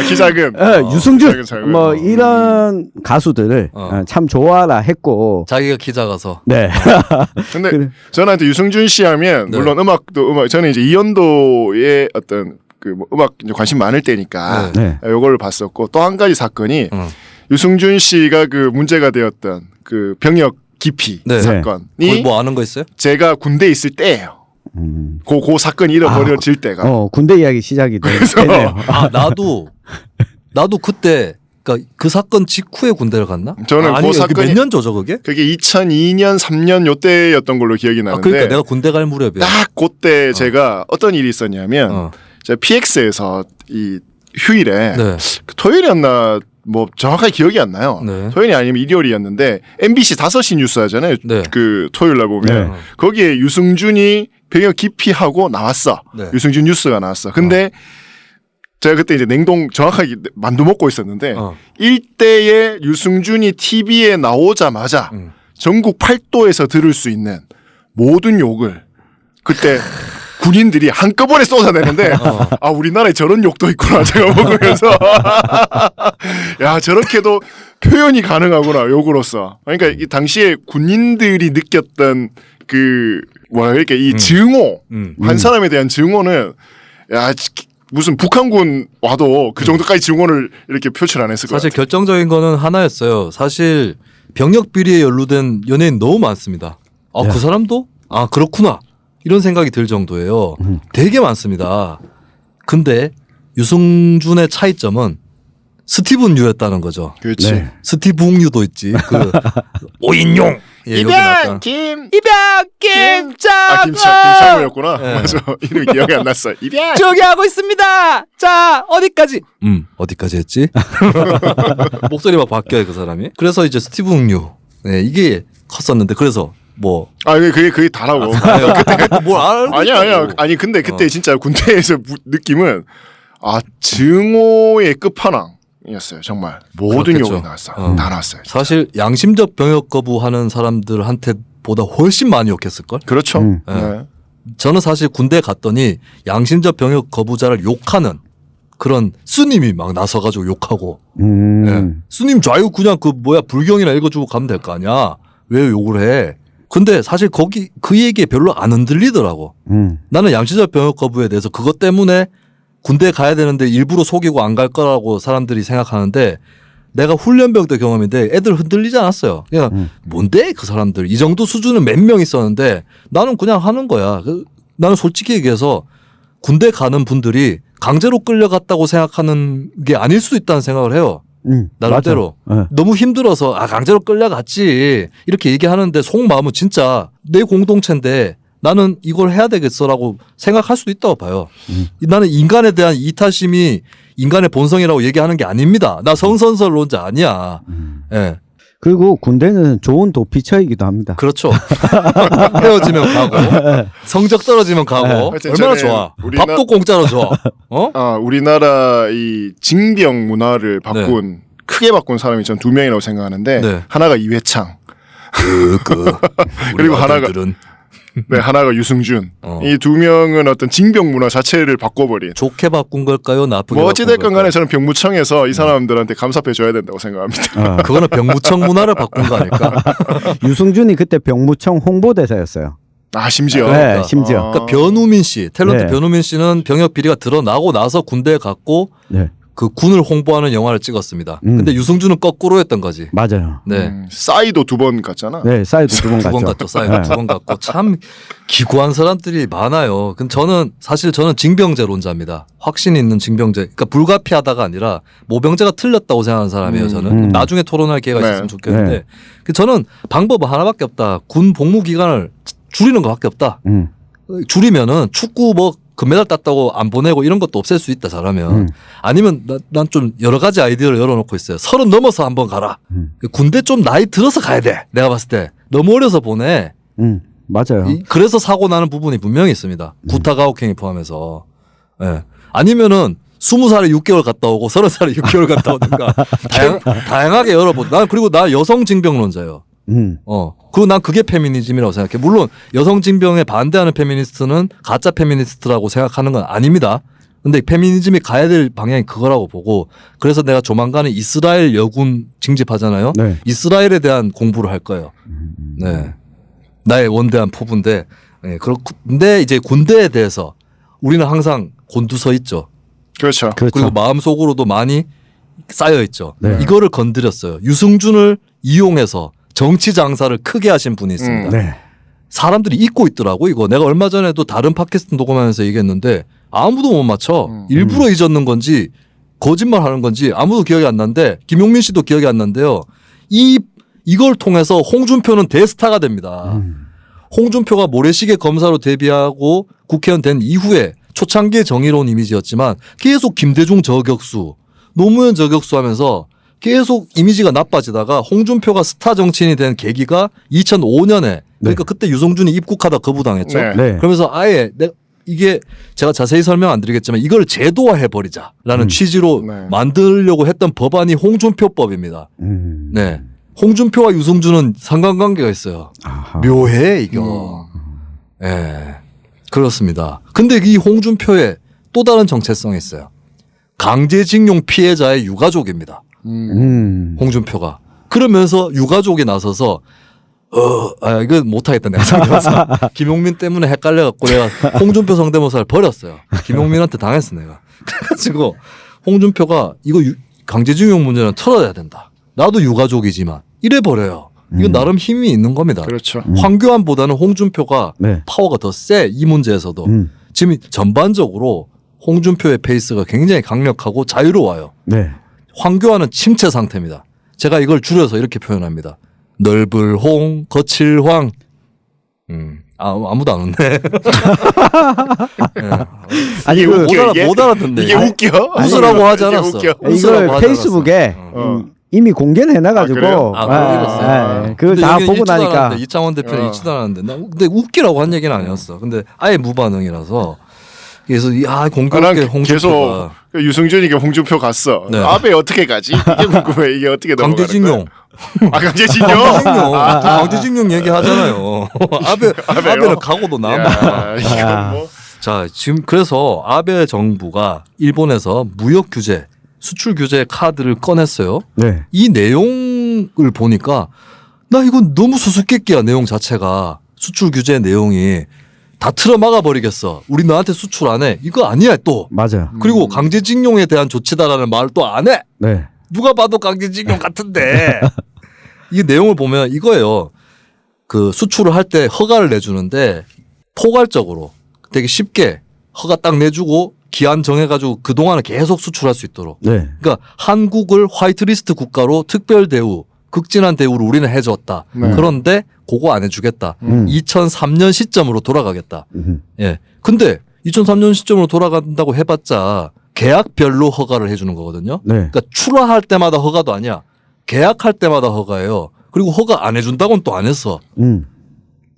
키 작은. 유승준 작은. 뭐 이런 가수들을 참 좋아라 했고 자기가 키 작아서. 네. 근데 그래. 저한테 유승준 씨 하면 네. 물론 음악 저는 이제 이현도의 어떤 그 뭐 음악 이제 관심 많을 때니까 네. 요거를 봤었고 또 한 가지 사건이 유승준 씨가 그 문제가 되었던 그 병역 기피 네. 사건이 거기 뭐 아는 거 있어요? 제가 군대에 있을 때예요. 그 사건이 잃어버려질 때가. 군대 이야기 시작이 되네요. 아, 나도 그때 그러니까 그 사건 직후에 군대를 갔나? 저는 아니, 그 사건이 몇 년 조져 그게? 그게 2002년 3년 요때였던 걸로 기억이 나는데 그러니까 내가 군대 갈 무렵이야. 딱 그때 제가 어떤 일이 있었냐면 제가 PX에서 이 휴일에 네. 그 토요일이었나 뭐 정확하게 기억이 안 나요. 네. 토요일이 아니면 일요일이었는데 MBC 5시 뉴스 하잖아요. 네. 그 토요일 날 보면 네. 거기에 유승준이 병역 기피하고 나왔어. 네. 유승준 뉴스가 나왔어. 근데 제가 그때 이제 냉동 정확하게 만두 먹고 있었는데 일대에 유승준이 TV에 나오자마자 전국 8도에서 들을 수 있는 모든 욕을 그때 군인들이 한꺼번에 쏟아내는데 아 우리나라에 저런 욕도 있구나 제가 먹으면서 야 저렇게도 표현이 가능하구나 욕으로서. 그러니까 이 당시에 군인들이 느꼈던 그 뭐라 이렇게 이 증오 한 사람에 대한 증오는 야 무슨 북한군 와도 그 정도까지 증오를 이렇게 표출 안 했을 것 사실 같아요. 결정적인 거는 하나였어요. 사실 병역 비리에 연루된 연예인 너무 많습니다. 아, 그 사람도? 아, 그렇구나. 이런 생각이 들 정도예요. 되게 많습니다. 근데 유승준의 차이점은 스티븐 유였다는 거죠. 그렇지. 네. 스티븐 유도 있지. 그 오인용. 예, 여기 나왔던. 김창무였구나. 네. 맞아. 이름이 기억이 안 났어. 이병. 저기 하고 있습니다. 자, 어디까지? 어디까지 했지? 목소리 막 바뀌어요, 그 사람이. 그래서 이제 스티븐 유. 네, 이게 컸었는데 그래서 뭐 아 그게 다라고. 그때 뭘 알고 아니야. 있다고. 아니 근데 그때 진짜 군대에서 느낌은 아 증오의 끝판왕이었어요. 정말 모든 그렇겠죠. 욕이 나왔어. 다 나왔어요. 진짜. 사실 양심적 병역 거부하는 사람들한테 보다 훨씬 많이 욕했을걸? 그렇죠. 네. 네. 저는 사실 군대 갔더니 양심적 병역 거부자를 욕하는 그런 스님이 막 나서가지고 욕하고 예. 스님 좌유 그냥 그 뭐야 불경이나 읽어주고 가면 될 거 아니야. 왜 욕을 해? 근데 사실 거기 그 얘기에 별로 안 흔들리더라고. 나는 양심적 병역 거부에 대해서 그것 때문에 군대 가야 되는데 일부러 속이고 안 갈 거라고 사람들이 생각하는데 내가 훈련병 때 경험인데 애들 흔들리지 않았어요. 그냥 뭔데 그 사람들 이 정도 수준은 몇 명 있었는데 나는 그냥 하는 거야. 나는 솔직히 얘기해서 군대 가는 분들이 강제로 끌려갔다고 생각하는 게 아닐 수도 있다는 생각을 해요. 나름대로. 너무 힘들어서 강제로 끌려갔지 이렇게 얘기하는데 속마음은 진짜 내 공동체인데 나는 이걸 해야 되겠어라고 생각할 수도 있다고 봐요. 나는 인간에 대한 이타심이 인간의 본성이라고 얘기하는 게 아닙니다. 나 성선설론자 아니야. 예. 그리고 군대는 좋은 도피처이기도 합니다. 그렇죠. 헤어지면 가고 성적 떨어지면 가고 얼마나 좋아. 밥도 공짜로 줘. 우리나라 이 징병 문화를 바꾼 크게 바꾼 사람이 전 2명이라고 생각하는데 네. 하나가 이회창 그리고 하나가 네, 하나가 유승준. 이 두 명은 어떤 징병 문화 자체를 바꿔버린. 좋게 바꾼 걸까요? 나쁘게 뭐 바꾼 어찌됐건 간에 걸까요? 저는 병무청에서 이 사람들한테 감사해줘야 된다고 생각합니다. 그거는 병무청 문화를 바꾼 거 아닐까? 유승준이 그때 병무청 홍보대사였어요. 아, 심지어. 네, 심지어. 그러니까 변우민 씨, 탤런트 네. 변우민 씨는 병역 비리가 드러나고 나서 군대에 갔고 네, 그 군을 홍보하는 영화를 찍었습니다. 근데 유승준은 거꾸로였던 거지. 맞아요. 네. 싸이도 2번 갔잖아. 네, 사이드 두 번 두 번 갔죠. 갔죠. 사이드 두 번 갔고 참 기구한 사람들이 많아요. 근데 저는 징병제론자입니다. 확신이 있는 징병제. 그러니까 불가피하다가 아니라 모병제가 틀렸다고 생각하는 사람이에요. 저는 나중에 토론할 기회가 네. 있었으면 좋겠는데 네. 저는 방법은 하나밖에 없다. 군 복무 기간을 줄이는 것밖에 없다. 줄이면은 축구 뭐 금메달 땄다고 안 보내고 이런 것도 없앨 수 있다 잘하면. 아니면 난 좀 여러 가지 아이디어를 열어놓고 있어요. 30 넘어서 한번 가라. 군대 좀 나이 들어서 가야 돼. 내가 봤을 때 너무 어려서 보내. 맞아요. 그래서 사고 나는 부분이 분명히 있습니다. 구타 가혹행위 포함해서. 예. 아니면은 20살에 6개월 갔다 오고 30살에 6개월 갔다 오든가 다양하게 열어보. 난 그리고 나 여성 징병론자예요. 그리고 난 그게 페미니즘이라고 생각해. 물론 여성 징병에 반대하는 페미니스트는 가짜 페미니스트라고 생각하는 건 아닙니다. 근데 페미니즘이 가야 될 방향이 그거라고 보고 그래서 내가 조만간에 이스라엘 여군 징집하잖아요. 네. 이스라엘에 대한 공부를 할 거예요. 네. 나의 원대한 포부인데, 네, 근데 이제 군대에 대해서 우리는 항상 곤두서 있죠. 그렇죠. 그리고 마음속으로도 많이 쌓여 있죠. 네. 이거를 건드렸어요. 유승준을 이용해서 정치 장사를 크게 하신 분이 있습니다. 네. 사람들이 잊고 있더라고 이거. 내가 얼마 전에도 다른 팟캐스트 녹음하면서 얘기했는데 아무도 못 맞춰. 일부러 잊었는 건지 거짓말 하는 건지 아무도 기억이 안 나는데 김용민 씨도 기억이 안 나는데요. 이걸 통해서 홍준표는 대스타가 됩니다. 홍준표가 모래시계 검사로 데뷔하고 국회의원 된 이후에 초창기의 정의로운 이미지였지만 계속 김대중 저격수, 노무현 저격수 하면서 계속 이미지가 나빠지다가 홍준표가 스타 정치인이 된 계기가 2005년에 그러니까 그때 유승준이 입국하다 거부당했죠. 네. 네. 그러면서 아예 이게 제가 자세히 설명 안 드리겠지만 이걸 제도화해 버리자라는 취지로 네. 만들려고 했던 법안이 홍준표법입니다. 네. 홍준표와 유승준은 상관관계가 있어요. 아하. 묘해 이거. 예. 그렇습니다. 근데 이 홍준표의 또 다른 정체성이 있어요. 강제징용 피해자의 유가족입니다. 홍준표가. 그러면서 유가족이 나서서 이거 못하겠다 내가 상대모사. 김용민 때문에 헷갈려갖고 내가 홍준표 성대모사를 버렸어요. 김용민한테 당했어 내가. 그래가지고 홍준표가 이거 강제징용 문제는 털어야 된다. 나도 유가족이지만 이래 버려요. 이건 나름 힘이 있는 겁니다. 그렇죠. 황교안보다는 홍준표가 네. 파워가 더 세 이 문제에서도. 지금 전반적으로 홍준표의 페이스가 굉장히 강력하고 자유로워요. 네. 황교안은 침체 상태입니다. 제가 이걸 줄여서 이렇게 표현합니다. 넓을 홍, 거칠 황. 아무도 안 웃네. 아니 이게 그 웃겨, 이게? 못 알아듣네. 이게 웃겨? 웃으라고 하지 이게 않았어. 웃겨? 웃으라고 이걸 하지 페이스북에 어. 이미 공개를 해놔가지고 그래요? 그걸 다 보고 나니까 않았는데, 이창원 대표는 잊지도 않았는데 근데 웃기라고 한 얘기는 아니었어. 근데 아예 무반응이라서 그래서 공교롭게 난 홍준표가 계속 유승준이가 홍준표 갔어. 네. 아베 어떻게 가지? 이게 궁금해. 이게 어떻게 넘어가는 강제징용. 거야? 강제징용. 강제징용 얘기하잖아요. 아베는 가고도 남아. 야, 이건 뭐. 자, 지금 그래서 아베 정부가 일본에서 무역 규제, 수출 규제 카드를 꺼냈어요. 네. 이 내용을 보니까 나 이건 너무 수수께끼야 내용 자체가. 수출 규제 내용이 다 틀어 막아 버리겠어. 우리 너한테 수출 안 해. 이거 아니야 또. 맞아요. 그리고 강제징용에 대한 조치다라는 말을 또 안 해. 네. 누가 봐도 강제징용 같은데. 이 내용을 보면 이거예요. 그 수출을 할 때 허가를 내주는데 포괄적으로 되게 쉽게 허가 딱 내주고 기한 정해가지고 그동안은 계속 수출할 수 있도록. 네. 그러니까 한국을 화이트리스트 국가로 특별 대우, 극진한 대우를 우리는 해줬다. 네. 그런데 그거 안 해주겠다. 2003년 시점으로 돌아가겠다. 예. 근데 2003년 시점으로 돌아간다고 해봤자 계약별로 허가를 해주는 거거든요. 네. 그러니까 출하할 때마다 허가도 아니야. 계약할 때마다 허가예요. 그리고 허가 안 해준다고는 또 안 했어.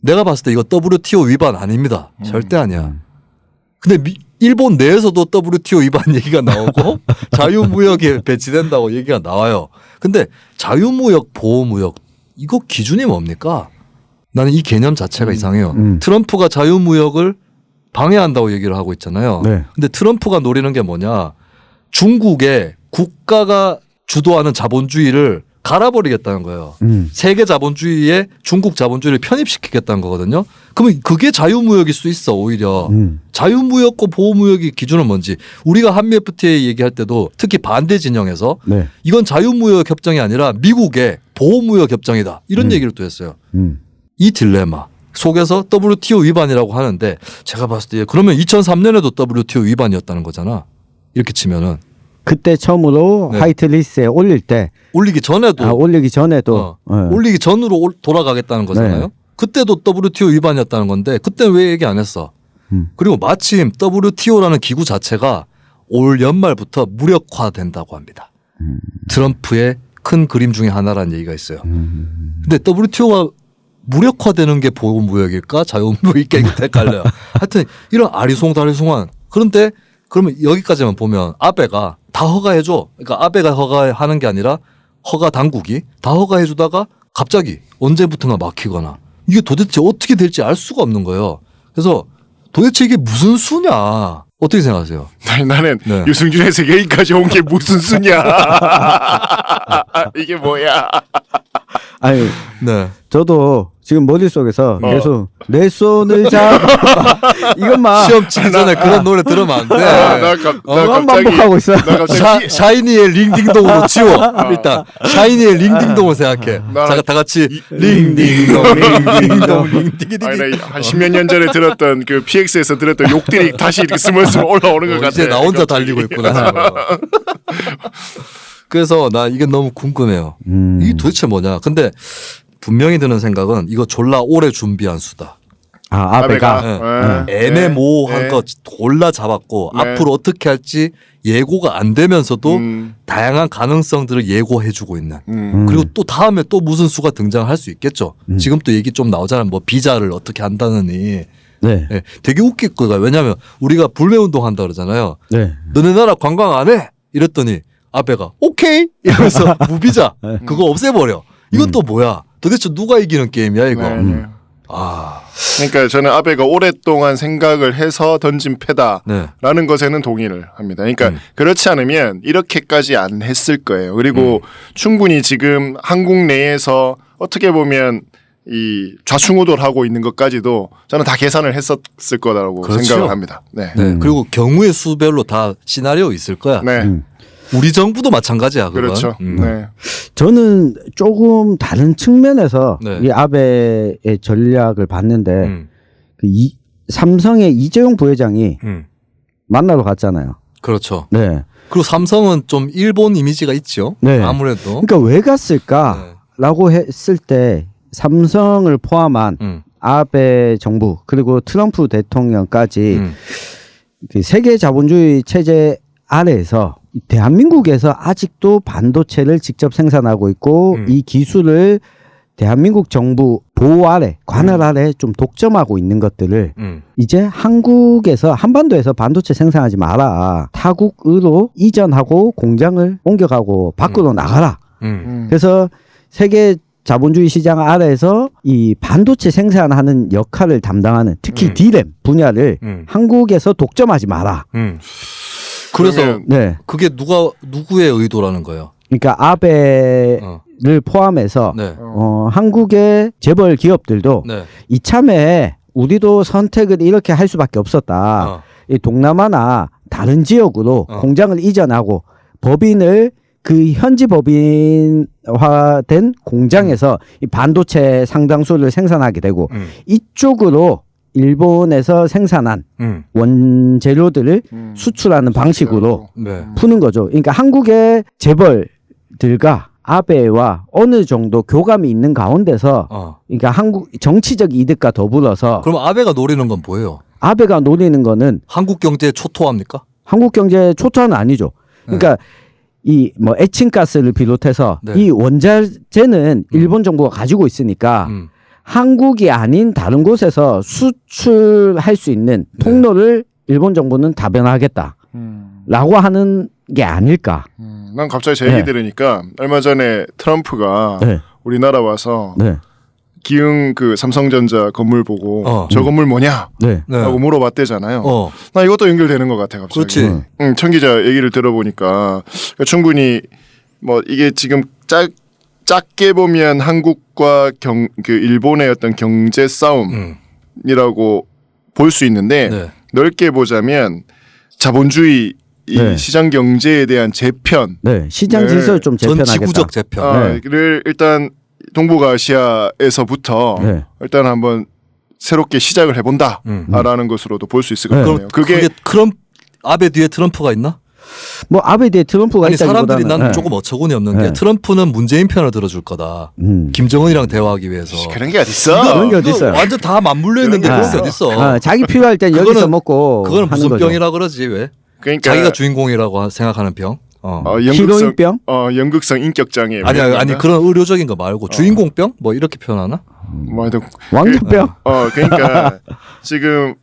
내가 봤을 때 이거 WTO 위반 아닙니다. 절대 아니야. 근데 일본 내에서도 WTO 위반 얘기가 나오고 자유무역에 배치된다고 얘기가 나와요. 근데 자유무역, 보호무역 이거 기준이 뭡니까? 나는 이 개념 자체가 이상해요. 트럼프가 자유무역을 방해한다고 얘기를 하고 있잖아요. 네. 근데 트럼프가 노리는 게 뭐냐? 중국의 국가가 주도하는 자본주의를 갈아버리겠다는 거예요. 세계 자본주의에 중국 자본주의를 편입시키겠다는 거거든요. 그러면 그게 자유무역일 수 있어 오히려. 자유무역과 보호무역의 기준은 뭔지. 우리가 한미 FTA 얘기할 때도 특히 반대 진영에서 네. 이건 자유무역 협정이 아니라 미국의 보호무역 협정이다. 이런 얘기를 또 했어요. 이 딜레마 속에서 WTO 위반이라고 하는데 제가 봤을 때 그러면 2003년에도 WTO 위반이었다는 거잖아. 이렇게 치면은. 그때 처음으로 네. 화이트리스트에 올릴 때 올리기 전에도 올리기 전에도 올리기 전으로 돌아가겠다는 거잖아요. 네. 그때도 WTO 위반이었다는 건데 그때는 왜 얘기 안 했어? 그리고 마침 WTO라는 기구 자체가 올 연말부터 무력화된다고 합니다. 트럼프의 큰 그림 중에 하나라는 얘기가 있어요. 근데 WTO가 무력화되는 게 보호무역일까 자유무역일까 이게 헷갈려요. 하여튼 이런 아리송다리송한 그런데 그러면 여기까지만 보면 아베가 다 허가해줘. 그러니까 아베가 허가하는 게 아니라 허가 당국이 다 허가해주다가 갑자기 언제부턴가 막히거나 이게 도대체 어떻게 될지 알 수가 없는 거예요. 그래서 도대체 이게 무슨 수냐. 어떻게 생각하세요? 나는 네. 유승준에서 여기까지 온 게 무슨 수냐. 이게 뭐야. 아니 네. 저도 지금 머릿속에서 계속 내 손을 잡아 이것만 시험 치기 전에 그런 노래 들으면 안 돼. 나 그것만 갑자기 반복하고 있어. 나 갑자기 샤이니의 링딩동으로 지워. 일단 샤이니의 링딩동을 생각해. 자, 다 같이 링딩동 링딩동 링딩딩. 아니 나한 10몇 년 전에 들었던 그 PX에서 들었던 욕들이 다시 이렇게 스멀스멀 올라오는 것 같아. 이제 나 혼자 달리고 있구나. 지금. 그래서 나 이게 너무 궁금해요. 이게 도대체 뭐냐. 근데 분명히 드는 생각은 이거 졸라 오래 준비한 수다. 아 아베가 애매모호한 네. 거 골라 잡았고 네. 앞으로 어떻게 할지 예고가 안 되면서도 다양한 가능성들을 예고해주고 있는. 그리고 또 다음에 또 무슨 수가 등장할 수 있겠죠. 지금 또 얘기 좀 나오잖아요. 뭐 비자를 어떻게 한다느니. 네. 네, 되게 웃길 거가 왜냐하면 우리가 불매운동 한다 그러잖아요. 네. 너네 나라 관광 안 해? 이랬더니 아베가 오케이 이러면서 무비자 그거 없애버려. 이건 또 뭐야? 도대체 누가 이기는 게임이야 이거? 네. 아, 그러니까 저는 아베가 오랫동안 생각을 해서 던진 패다라는 네. 것에는 동의를 합니다. 그러니까 그렇지 않으면 이렇게까지 안 했을 거예요. 그리고 충분히 지금 한국 내에서 어떻게 보면 이 좌충우돌하고 있는 것까지도 저는 다 계산을 했었을 거다라고 그렇죠. 생각을 합니다. 네. 네. 그리고 경우의 수별로 다 시나리오 있을 거야. 네. 우리 정부도 마찬가지야. 그건. 그렇죠. 네. 저는 조금 다른 측면에서 네. 이 아베의 전략을 봤는데 그 삼성의 이재용 부회장이 만나러 갔잖아요. 그렇죠. 네. 그리고 삼성은 좀 일본 이미지가 있죠. 네. 아무래도. 그러니까 왜 갔을까라고 했을 때 삼성을 포함한 아베 정부 그리고 트럼프 대통령까지 그 세계 자본주의 체제 아래에서 대한민국에서 아직도 반도체를 직접 생산하고 있고 이 기술을 대한민국 정부 보호 아래, 관할 아래 좀 독점하고 있는 것들을 이제 한국에서 한반도에서 반도체 생산하지 마라. 타국으로 이전하고 공장을 옮겨가고 밖으로 나가라. 그래서 세계 자본주의 시장 아래에서 이 반도체 생산하는 역할을 담당하는 특히 D램 분야를 한국에서 독점하지 마라. 그래서 네. 그게 누구의 의도라는 거예요? 그러니까 아베를 포함해서 네. 한국의 재벌 기업들도 네. 이참에 우리도 선택을 이렇게 할 수밖에 없었다. 이 동남아나 다른 지역으로 공장을 이전하고 법인을 그 현지 법인화된 공장에서 이 반도체 상당수를 생산하게 되고 이쪽으로 일본에서 생산한 원재료들을 수출하는 방식으로 네. 푸는 거죠. 그러니까 한국의 재벌들과 아베와 어느 정도 교감이 있는 가운데서 그러니까 한국 정치적 이득과 더불어서 그럼 아베가 노리는 건 뭐예요? 아베가 노리는 거는 한국 경제에 초토합니까? 한국 경제 초토화는 아니죠. 그러니까 이 뭐 에칭가스를 비롯해서 네. 이 원자재는 일본 정부가 가지고 있으니까 한국이 아닌 다른 곳에서 수출할 수 있는 통로를 일본 정부는 다변화하겠다라고 하는 게 아닐까. 난 갑자기 제 얘기 들으니까 얼마 전에 트럼프가 네. 우리나라 와서 네. 기흥 그 삼성전자 건물 보고 저 건물 뭐냐? 네. 라고 물어봤대잖아요. 나 이것도 연결되는 것 같아 갑자기. 그렇지. 천 기자 얘기를 들어보니까 충분히 뭐 이게 지금 작게 보면 한국과 그 일본의 어떤 경제 싸움이라고 볼 수 있는데 네. 넓게 보자면 자본주의 이 네. 시장 경제에 대한 재편, 네. 시장 네. 질서를 좀 전 재편하겠다. 지구적 재편. 를 일단 동북아시아에서부터 네. 일단 한번 새롭게 시작을 해본다라는 것으로도 볼 수 있을 것 네. 같네요. 그게 아베 뒤에 트럼프가 있나? 뭐 아베 뒤에 트럼프가 아니 있다기보다는 사람들이 나는 네. 조금 어처구니 없는 네. 게 트럼프는 문재인 편을 들어줄 거다. 김정은이랑 대화하기 위해서. 그런 게 어딨어? 그런 게 어딨어요? 완전 다 맞물려 있는데 그런 그런 게 게 어딨어. 자기 필요할 땐 그거는- 여기서 먹고 그거는 하는 무슨 거죠. 병이라 그러지 왜? 그러니까 자기가 주인공이라고 생각하는 병? 히로인병? 연극성 인격 장애. 아니 그런 의료적인 거 말고 주인공병? 뭐 이렇게 표현하나? 뭐 하여튼 왕자병? 그러니까 지금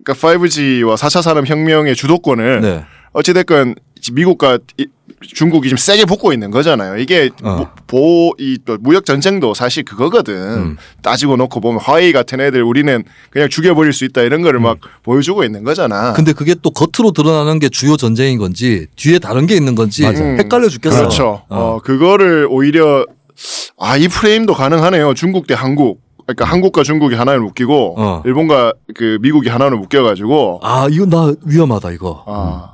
그러니까 5G와 4차 산업혁명의 주도권을 네. 어찌됐건 미국과 중국이 좀 세게 붙고 있는 거잖아요. 이게 또 무역 전쟁도 사실 그거거든. 따지고 놓고 보면 화웨이 같은 애들 우리는 그냥 죽여버릴 수 있다 이런 거를 막 보여주고 있는 거잖아. 근데 그게 또 겉으로 드러나는 게 주요 전쟁인 건지 뒤에 다른 게 있는 건지 헷갈려 죽겠어. 그렇죠. 그거를 오히려 이 프레임도 가능하네요. 중국 대 한국. 그러니까 한국과 중국이 하나를 묶이고 일본과 그 미국이 하나를 묶여가지고 이거 나 위험하다 이거.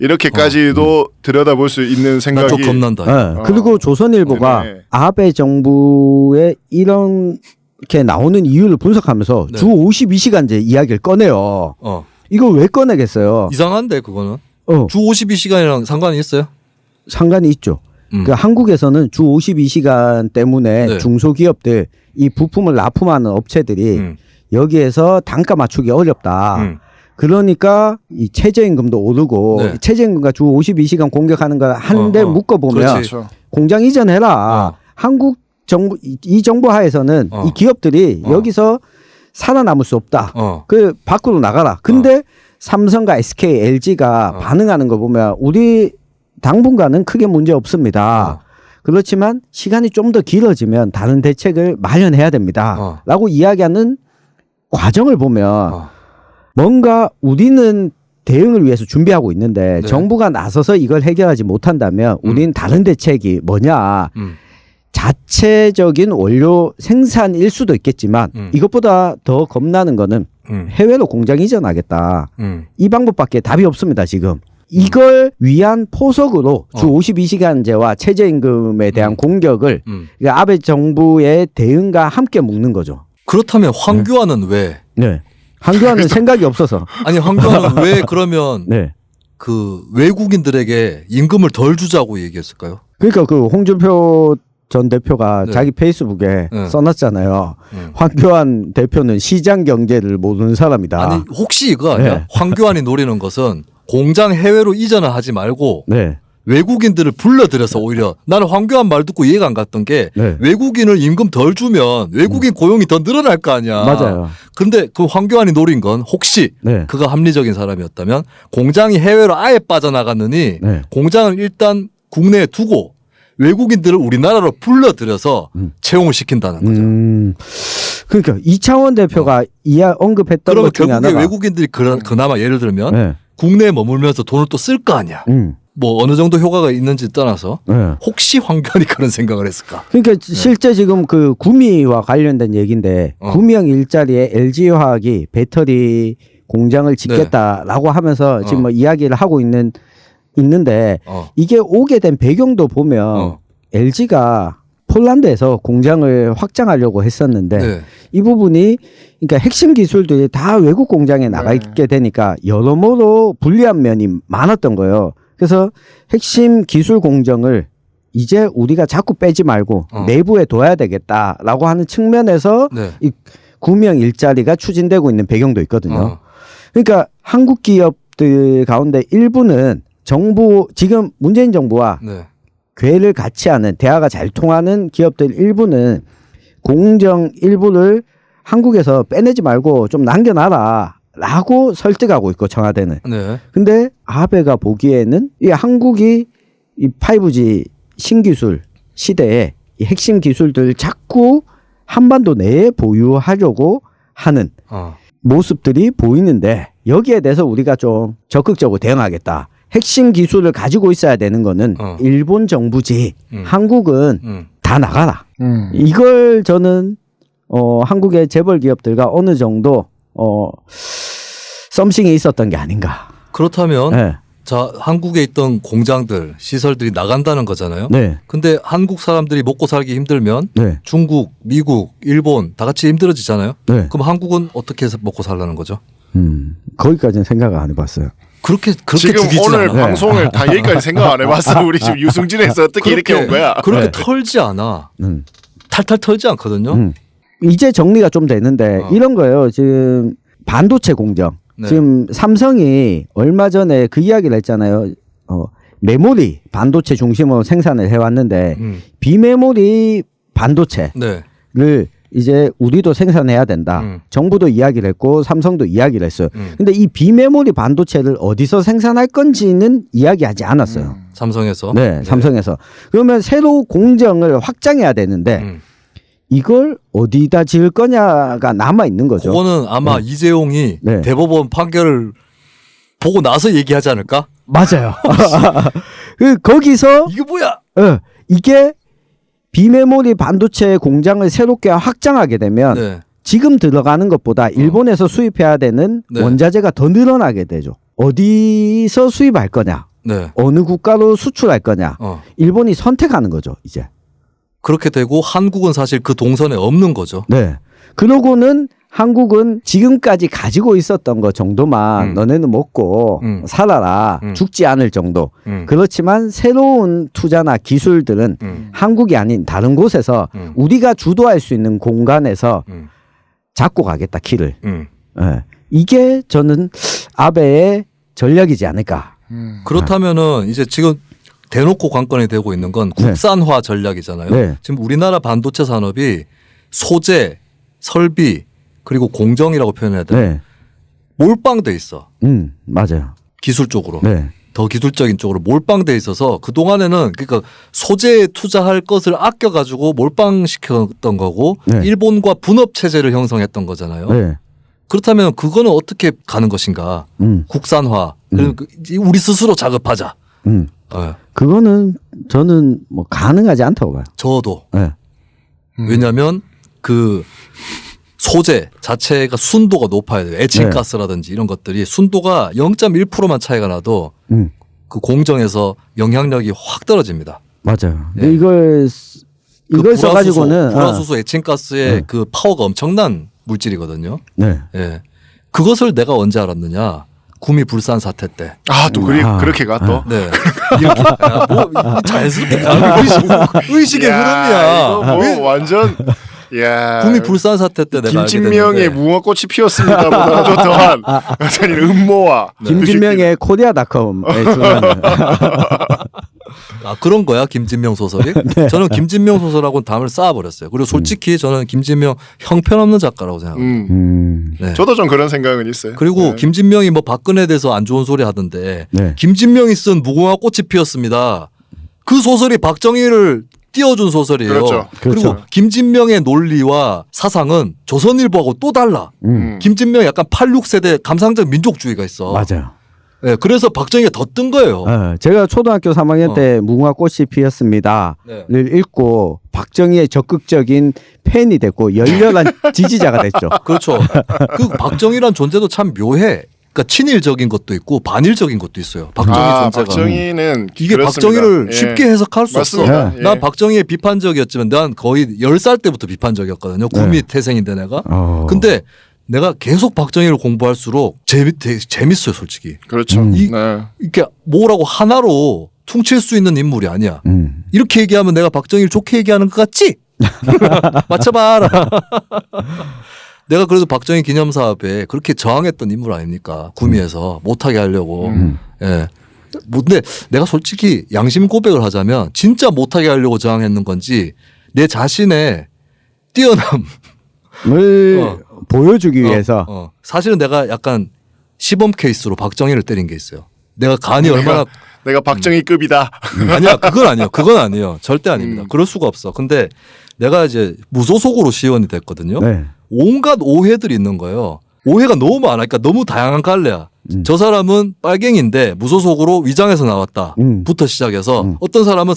이렇게까지도 들여다볼 수 있는 생각이 나 좀 겁난다. 네. 그리고 조선일보가 네네. 아베 정부의 이렇게 나오는 이유를 분석하면서 네. 주 52시간제 이야기를 꺼내요. 이걸 왜 꺼내겠어요? 이상한데 그거는 주 52시간이랑 상관이 있어요? 상관이 있죠. 그 한국에서는 주 52시간 때문에 네. 중소기업들 이 부품을 납품하는 업체들이 여기에서 단가 맞추기 어렵다. 그러니까 이 최저임금도 오르고 네. 최저임금과 주 52시간 공격하는 걸 한데 묶어보면 그렇지. 공장 이전해라. 한국 정부 이 정부 하에서는 이 기업들이 여기서 살아남을 수 없다. 그 밖으로 나가라. 근데 삼성과 SK, LG가 반응하는 거 보면 우리 당분간은 크게 문제 없습니다. 그렇지만 시간이 좀 더 길어지면 다른 대책을 마련해야 됩니다. 라고 이야기하는 과정을 보면 뭔가 우리는 대응을 위해서 준비하고 있는데 정부가 나서서 이걸 해결하지 못한다면 우리는 다른 대책이 뭐냐. 자체적인 원료 생산일 수도 있겠지만 이것보다 더 겁나는 거는 해외로 공장 이전하겠다. 이 방법밖에 답이 없습니다. 지금. 이걸 위한 포석으로 주 52시간제와 최저임금에 대한 공격을 그러니까 아베 정부의 대응과 함께 묶는 거죠. 그렇다면 황교안은 왜? 네. 황교안은 생각이 없어서. 아니 황교안은 왜 그러면 네. 그 외국인들에게 임금을 덜 주자고 얘기했을까요? 그러니까 그 홍준표 전 대표가 네. 자기 페이스북에 네. 써놨잖아요. 황교안 대표는 시장 경제를 모르는 사람이다. 아니 혹시 이거 아니야? 네. 황교안이 노리는 것은 공장 해외로 이전을 하지 말고 네. 외국인들을 불러들여서 오히려 나는 황교안 말 듣고 이해가 안 갔던 게 네. 외국인을 임금 덜 주면 외국인 고용이 더 늘어날 거 아니야. 맞아요. 근데 그 황교안이 노린 건 혹시 네. 그가 합리적인 사람이었다면 공장이 해외로 아예 빠져나갔느니 네. 공장을 일단 국내에 두고 외국인들을 우리나라로 불러들여서 채용을 시킨다는 거죠. 그러니까 이창원 대표가 언급했던 그러면 것 중에 결국에 하나가 외국인들이 그나마 예를 들면 네. 국내에 머물면서 돈을 또 쓸 거 아니야. 뭐 어느 정도 효과가 있는지 떠나서 네. 혹시 황교안이 그런 생각을 했을까? 그러니까 실제 지금 그 구미와 관련된 얘기인데 구미형 일자리에 LG화학이 배터리 공장을 짓겠다라고 하면서 지금 뭐 이야기를 하고 있는데 이게 오게 된 배경도 보면 LG가 폴란드에서 공장을 확장하려고 했었는데 네. 이 부분이 그러니까 핵심 기술들이 다 외국 공장에 나가 있게 되니까 여러모로 불리한 면이 많았던 거예요. 그래서 핵심 기술 공정을 이제 우리가 자꾸 빼지 말고 내부에 둬야 되겠다라고 하는 측면에서 네. 이 구명 일자리가 추진되고 있는 배경도 있거든요. 그러니까 한국 기업들 가운데 일부는 지금 문재인 정부와 네. 궤를 같이 하는 대화가 잘 통하는 기업들 일부는 공정 일부를 한국에서 빼내지 말고 좀 남겨놔라 라고 설득하고 있고 청와대는. 네. 근데 아베가 보기에는 이 한국이 이 5G 신기술 시대에 이 핵심 기술들 자꾸 한반도 내에 보유하려고 하는 모습들이 보이는데 여기에 대해서 우리가 좀 적극적으로 대응하겠다. 핵심 기술을 가지고 있어야 되는 거는 일본 정부지. 한국은 다 나가라. 이걸 저는 한국의 재벌 기업들과 어느 정도 썸씽이 있었던 게 아닌가. 그렇다면 네. 자, 한국에 있던 공장들, 시설들이 나간다는 거잖아요. 네. 근데 한국 사람들이 먹고 살기 힘들면 네. 중국, 미국, 일본 다 같이 힘들어지잖아요. 네. 그럼 한국은 어떻게 해서 먹고 살라는 거죠? 거기까지는 생각 안 해봤어요. 그렇게 지금 죽이진 오늘 않아. 방송을 다 여기까지 생각 안 해봤어. 우리 지금 유승진에서 어떻게 이렇게 온 거야? 그렇게 털지 않아. 탈탈 털지 않거든요. 이제 정리가 좀 되는데 이런 거예요. 지금 반도체 공정. 네. 지금 삼성이 얼마 전에 그 이야기를 했잖아요. 메모리 반도체 중심으로 생산을 해왔는데 비메모리 반도체를 네. 이제 우리도 생산해야 된다. 정부도 이야기를 했고 삼성도 이야기를 했어요. 근데 이 비메모리 반도체를 어디서 생산할 건지는 이야기하지 않았어요. 삼성에서. 네, 삼성에서. 그러면 새로 공정을 확장해야 되는데 이걸 어디다 지을 거냐가 남아 있는 거죠. 그거는 아마 이재용이 네. 대법원 판결을 보고 나서 얘기하지 않을까? 맞아요. 거기서 이게 뭐야? 이게 비메모리 반도체 공장을 새롭게 확장하게 되면 네. 지금 들어가는 것보다 일본에서 수입해야 되는 네. 원자재가 더 늘어나게 되죠. 어디서 수입할 거냐, 네. 어느 국가로 수출할 거냐, 일본이 선택하는 거죠. 이제. 그렇게 되고 한국은 사실 그 동선에 없는 거죠. 네. 그러고는 한국은 지금까지 가지고 있었던 것 정도만 너네는 먹고 살아라. 죽지 않을 정도. 그렇지만 새로운 투자나 기술들은 한국이 아닌 다른 곳에서 우리가 주도할 수 있는 공간에서 잡고 가겠다, 키를. 네. 이게 저는 아베의 전략이지 않을까. 그렇다면은 이제 지금 대놓고 관건이 되고 있는 건 국산화 전략이잖아요. 네. 지금 우리나라 반도체 산업이 소재, 설비 그리고 공정이라고 표현해야 돼요. 네. 몰빵돼 있어. 맞아요. 기술적으로. 네. 더 기술적인 쪽으로 몰빵돼 있어서 그동안에는 그러니까 소재에 투자할 것을 아껴가지고 몰빵시켰던 거고 네. 일본과 분업 체제를 형성했던 거잖아요. 네. 그렇다면 그거는 어떻게 가는 것인가? 국산화. 그리고 우리 스스로 작업하자. 네. 그거는 저는 뭐 가능하지 않다고 봐요. 저도. 네. 왜냐하면 그 소재 자체가 순도가 높아야 돼요. 에칭가스라든지 이런 것들이 순도가 0.1%만 차이가 나도 그 공정에서 영향력이 확 떨어집니다. 맞아요. 네. 이걸 써가지고는 불화수소 에칭가스의 네. 그 파워가 엄청난 물질이거든요. 네. 예. 그것을 내가 언제 알았느냐? 구미 불산 사태 때. 아, 또 그렇게 가 또. 네. 이렇게 뭐 자연스럽게 가는 의식의 흐름이야. 이거 뭐 완전 야. 구미 불산 사태 때 내가 김진명의 무궁화꽃이 피었습니다보다도 더한 완전히 음모와 김진명의 코리아닷컴에 주는 아 그런 거야 김진명 소설이? 네. 저는 김진명 소설하고는 담을 쌓아버렸어요. 그리고 솔직히 저는 김진명 형편없는 작가라고 생각합니다. 네. 저도 좀 그런 생각은 있어요. 그리고 네. 김진명이 뭐 박근혜에 대해서 안 좋은 소리 하던데 네. 김진명이 쓴 무궁화 꽃이 피었습니다. 그 소설이 박정희를 띄워준 소설이에요. 그렇죠. 그리고 그렇죠. 김진명의 논리와 사상은 조선일보하고 또 달라. 김진명이 약간 86세대 감상적 민족주의가 있어. 맞아요. 네, 그래서 박정희가 더 뜬 거예요. 제가 초등학교 3학년 때 무궁화꽃이 피었습니다를 네. 읽고 박정희의 적극적인 팬이 됐고 열렬한 지지자가 됐죠. 그렇죠. 그 박정희란 존재도 참 묘해. 그러니까 친일적인 것도 있고 반일적인 것도 있어요. 박정희 존재가. 박정희는 이게 그렇습니다. 박정희를 예. 쉽게 해석할 수 맞습니다. 없어. 예. 난 박정희에 비판적이었지만 난 거의 10살 때부터 비판적이었거든요. 구미 태생인데 내가. 근데 내가 계속 박정희를 공부할수록 재밌어요, 솔직히. 그렇죠. 네. 이렇게 뭐라고 하나로 퉁칠 수 있는 인물이 아니야. 이렇게 얘기하면 내가 박정희를 좋게 얘기하는 것 같지? 맞춰봐라. 내가 그래도 박정희 기념사업에 그렇게 저항했던 인물 아닙니까? 구미에서 못하게 하려고. 예. 근데 내가 솔직히 양심 고백을 하자면 진짜 못하게 하려고 저항했는 건지 내 자신의 뛰어남. 을 보여주기 위해서 사실은 내가 약간 시범 케이스로 박정희를 때린 게 있어요. 내가 간이 얼마나 내가 박정희급이다. 아니야 그건 아니에요. 그건 아니에요. 절대 아닙니다. 그럴 수가 없어. 근데 내가 이제 무소속으로 시의원이 됐거든요. 네. 온갖 오해들이 있는 거예요. 오해가 너무 많으니까 너무 다양한 갈래야. 저 사람은 빨갱인데 무소속으로 위장해서 나왔다. 부터 시작해서 어떤 사람은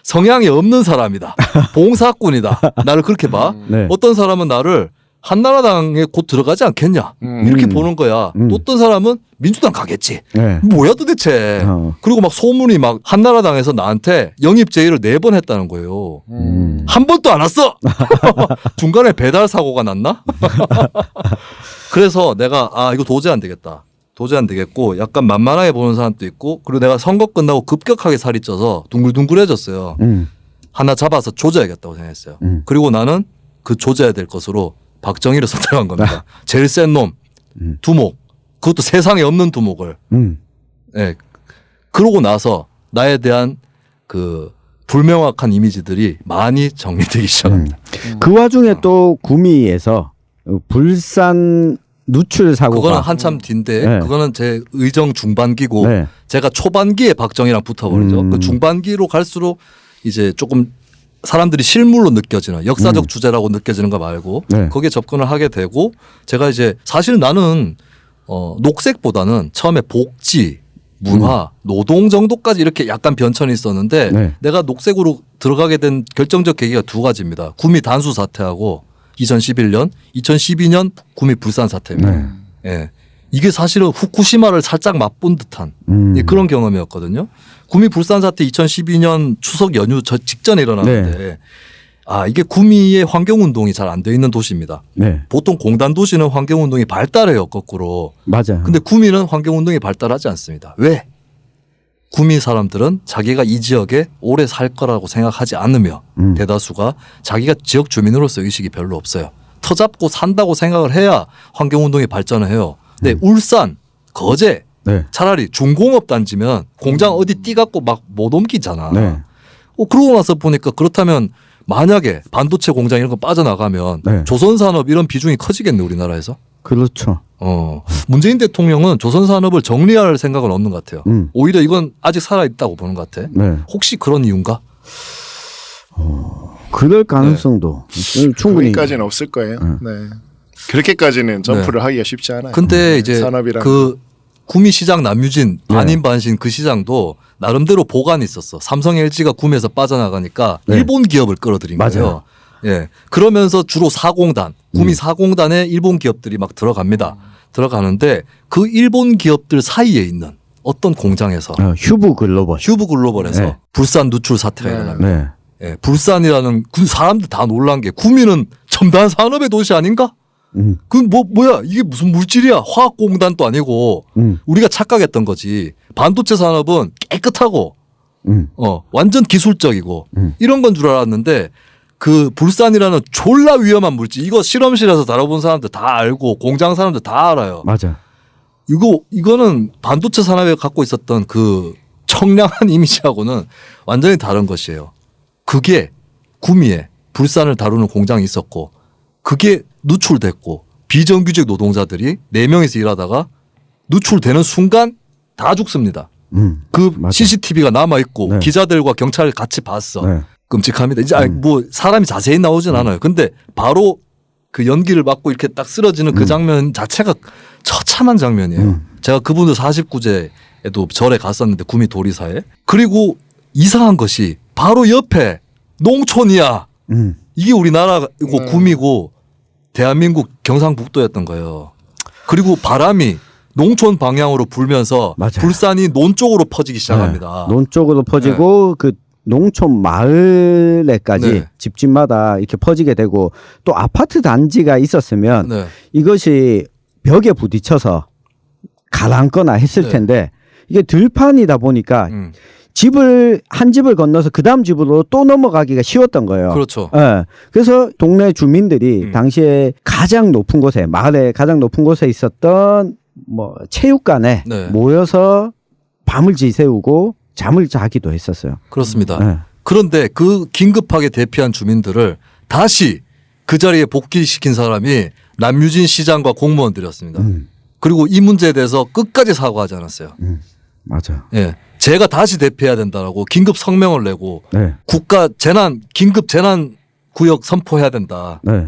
성향이 없는 사람이다. 봉사꾼이다. 나를 그렇게 봐. 네. 어떤 사람은 나를 한나라당에 곧 들어가지 않겠냐. 이렇게 보는 거야. 또 어떤 사람은 민주당 가겠지. 네. 뭐야 도대체. 그리고 막 소문이 막 한나라당에서 나한테 영입 제의를 4번 했다는 거예요. 한 번도 안 왔어. 중간에 배달 사고가 났나? 그래서 내가 이거 도저히 안 되겠다. 도저히 안 되겠고 약간 만만하게 보는 사람도 있고 그리고 내가 선거 끝나고 급격하게 살이 쪄서 둥글둥글해졌어요. 하나 잡아서 조져야겠다고 생각했어요. 그리고 나는 그 조져야 될 것으로 박정희를 선택한 겁니다. 제일 센 놈, 두목. 그것도 세상에 없는 두목을. 예. 그러고 나서 나에 대한 그 불명확한 이미지들이 많이 정리되기 시작합니다. 그 와중에 또 구미에서 불산 누출 사고가 그거는 한참 뒤인데 네. 그거는 제 의정 중반기고 네. 제가 초반기에 박정희랑 붙어버리죠. 그 중반기로 갈수록 이제 조금 사람들이 실물로 느껴지는 역사적 주제라고 느껴지는 거 말고 네. 거기에 접근을 하게 되고 제가 이제 사실 나는 녹색보다는 처음에 복지, 문화, 노동 정도까지 이렇게 약간 변천이 있었는데 네. 내가 녹색으로 들어가게 된 결정적 계기가 2가지입니다. 구미 단수 사태하고 2011년, 2012년 구미 불산 사태입니다. 예. 이게 사실은 후쿠시마를 살짝 맛본 듯한 예, 그런 경험이었거든요. 구미 불산 사태 2012년 추석 연휴 직전에 일어났는데 이게 구미의 환경운동이 잘 안 돼 있는 도시입니다. 네. 보통 공단 도시는 환경운동이 발달해요, 거꾸로. 맞아요. 근데 구미는 환경운동이 발달하지 않습니다. 왜? 구미 사람들은 자기가 이 지역에 오래 살 거라고 생각하지 않으며 대다수가 자기가 지역 주민으로서 의식이 별로 없어요. 터잡고 산다고 생각을 해야 환경운동이 발전을 해요. 근데 울산, 거제 네. 차라리 중공업 단지면 공장 어디 띠갖고 막 못 옮기잖아. 네. 그러고 나서 보니까 그렇다면 만약에 반도체 공장 이런 거 빠져나가면 네. 조선산업 이런 비중이 커지겠네 우리나라에서. 그렇죠. 문재인 대통령은 조선산업을 정리할 생각은 없는 것 같아요. 오히려 이건 아직 살아있다고 보는 것 같아. 네. 혹시 그런 이유인가? 그럴 가능성도 충분히 거기까지는 없을 거예요. 네. 그렇게까지는 점프를 하기가 쉽지 않아요. 근데 이제 산업이랑 그 구미시장 남유진 반인반신 그 시장도 나름대로 보관이 있었어. 삼성 LG가 구미에서 빠져나가니까 일본 기업을 끌어들인 거예요. 예. 그러면서 주로 사공단, 구미 사공단에 일본 기업들이 막 들어갑니다. 들어가는데 그 일본 기업들 사이에 있는 어떤 공장에서 휴브 글로벌. 휴브 글로벌에서 불산 누출 사태가 일어납니다. 네. 예. 불산이라는 사람들 다 놀란 게 구미는 첨단 산업의 도시 아닌가? 그 뭐야 이게 무슨 물질이야? 화학공단도 아니고 우리가 착각했던 거지. 반도체 산업은 깨끗하고 완전 기술적이고 이런 건 줄 알았는데 그 불산이라는 졸라 위험한 물질 이거 실험실에서 다뤄본 사람들 다 알고 공장 사람들 다 알아요. 맞아. 이거는 반도체 산업에 갖고 있었던 그 청량한 이미지하고는 완전히 다른 것이에요. 그게 구미에 불산을 다루는 공장이 있었고 그게 누출됐고 비정규직 노동자들이 4명이서 일하다가 누출되는 순간 다 죽습니다. 그 맞아. CCTV가 남아있고 네. 기자들과 경찰을 같이 봤어. 네. 끔찍합니다. 이제 뭐 사람이 자세히 나오진 않아요. 근데 바로 그 연기를 맞고 이렇게 딱 쓰러지는 그 장면 자체가 처참한 장면이에요. 제가 그분들 49제에도 절에 갔었는데 구미 도리사에. 그리고 이상한 것이 바로 옆에 농촌이야. 이게 우리나라고 구미고 대한민국 경상북도였던 거예요. 그리고 바람이 농촌 방향으로 불면서 맞아요. 불산이 논 쪽으로 퍼지기 시작합니다. 논 쪽으로 퍼지고 그 농촌 마을에까지 네. 집집마다 이렇게 퍼지게 되고 또 아파트 단지가 있었으면 네. 이것이 벽에 부딪혀서 가라앉거나 했을 네. 텐데 이게 들판이다 보니까 한 집을 건너서 그 다음 집으로 또 넘어가기가 쉬웠던 거예요. 그렇죠. 예. 그래서 동네 주민들이 당시에 가장 높은 곳에 마을의 가장 높은 곳에 있었던 뭐 체육관에 네. 모여서 밤을 지새우고 잠을 자기도 했었어요. 그렇습니다. 네. 그런데 그 긴급하게 대피한 주민들을 다시 그 자리에 복귀시킨 사람이 남유진 시장과 공무원들이었습니다. 그리고 이 문제에 대해서 끝까지 사과하지 않았어요. 맞아요. 예. 제가 다시 대피해야 된다라고 긴급 성명을 내고 네. 긴급 재난 구역 선포해야 된다. 네.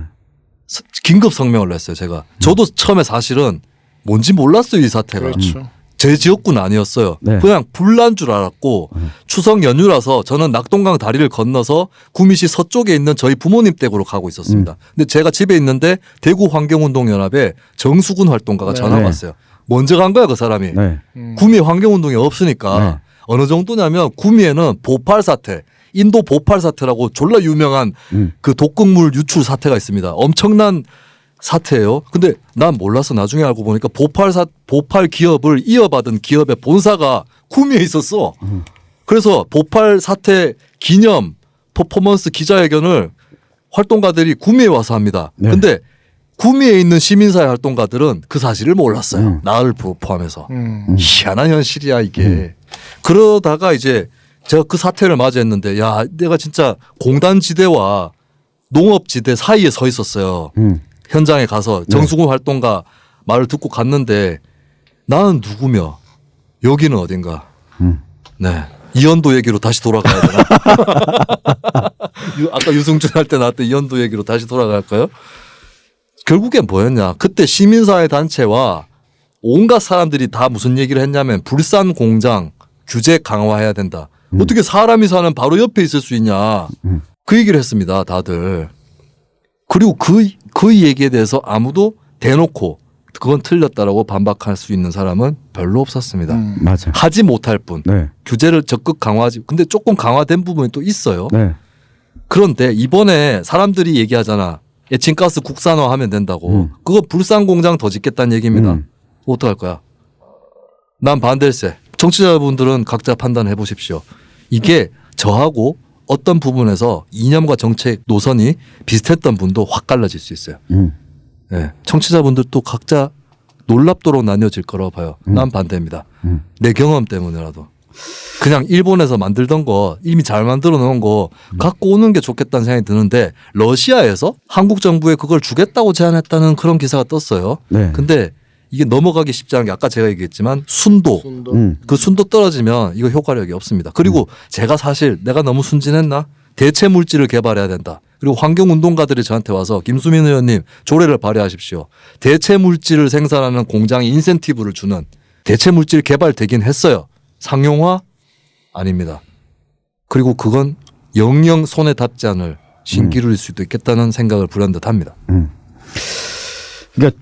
긴급 성명을 냈어요. 제가. 저도 처음에 사실은 뭔지 몰랐어요. 이 사태가. 그렇죠. 제 지역구는 아니었어요. 네. 그냥 불난 줄 알았고 추석 연휴라서 저는 낙동강 다리를 건너서 구미시 서쪽에 있는 저희 부모님 댁으로 가고 있었습니다. 근데 제가 집에 있는데 대구 환경운동연합에 정수근 활동가가 네. 전화가 왔어요. 먼저 간 거야 그 사람이. 네. 구미에 환경운동이 없으니까 네. 어느 정도냐면 구미에는 보팔 사태, 인도 보팔 사태라고 졸라 유명한 그 독극물 유출 사태가 있습니다. 엄청난 사태예요. 근데 난 몰라서 나중에 알고 보니까 보팔 기업을 이어받은 기업의 본사가 구미에 있었어. 그래서 보팔 사태 기념 퍼포먼스 기자회견을 활동가들이 구미에 와서 합니다. 네. 근데 구미에 있는 시민사회 활동가들은 그 사실을 몰랐어요. 나를 포함해서. 희한한 현실이야 이게. 그러다가 이제 제가 그 사태를 맞이했는데 야 내가 진짜 공단지대와 농업지대 사이에 서 있었어요. 현장에 가서 정수근 활동가 말을 듣고 갔는데 나는 누구며 여기는 어딘가. 네. 이현도 얘기로 다시 돌아가야 되나? 아까 유승준 할 때 나왔던 이현도 얘기로 다시 돌아갈까요? 결국엔 뭐였냐. 그때 시민사회 단체와 온갖 사람들이 다 무슨 얘기를 했냐면 불산 공장 규제 강화해야 된다. 어떻게 사람이 사는 바로 옆에 있을 수 있냐. 그 얘기를 했습니다. 다들. 그리고 그 얘기에 대해서 아무도 대놓고 그건 틀렸다라고 반박할 수 있는 사람은 별로 없었습니다. 맞아요. 하지 못할 뿐. 네. 규제를 적극 강화하지. 근데 조금 강화된 부분이 또 있어요. 네. 그런데 이번에 사람들이 얘기하잖아. 에칭가스 국산화하면 된다고. 그거 불산 공장 더 짓겠다는 얘기입니다. 어떡할 거야? 난 반댈세. 정치자분들은 각자 판단해 보십시오. 이게 저하고 어떤 부분에서 이념과 정책 노선이 비슷했던 분도 확 갈라질 수 있어요. 네. 청취자분들도 각자 놀랍도록 나뉘어질 거라고 봐요. 난 반대입니다. 내 경험 때문에라도. 그냥 일본에서 만들던 거 이미 잘 만들어 놓은 거 갖고 오는 게 좋겠다는 생각이 드는데 러시아에서 한국 정부에 그걸 주겠다고 제안했다는 그런 기사가 떴어요. 네. 근데 이게 넘어가기 쉽지 않은 게 아까 제가 얘기했지만 순도. 그 순도 떨어지면 이거 효과력이 없습니다. 그리고 제가 사실 내가 너무 순진했나? 대체 물질을 개발해야 된다. 그리고 환경운동가들이 저한테 와서 김수민 의원님 조례를 발의하십시오. 대체 물질을 생산하는 공장에 인센티브를 주는 대체 물질 개발되긴 했어요. 상용화 아닙니다. 그리고 그건 영영 손에 닿지 않을 신기루일 수도 있겠다는 생각을 불현듯 합니다. 그러니까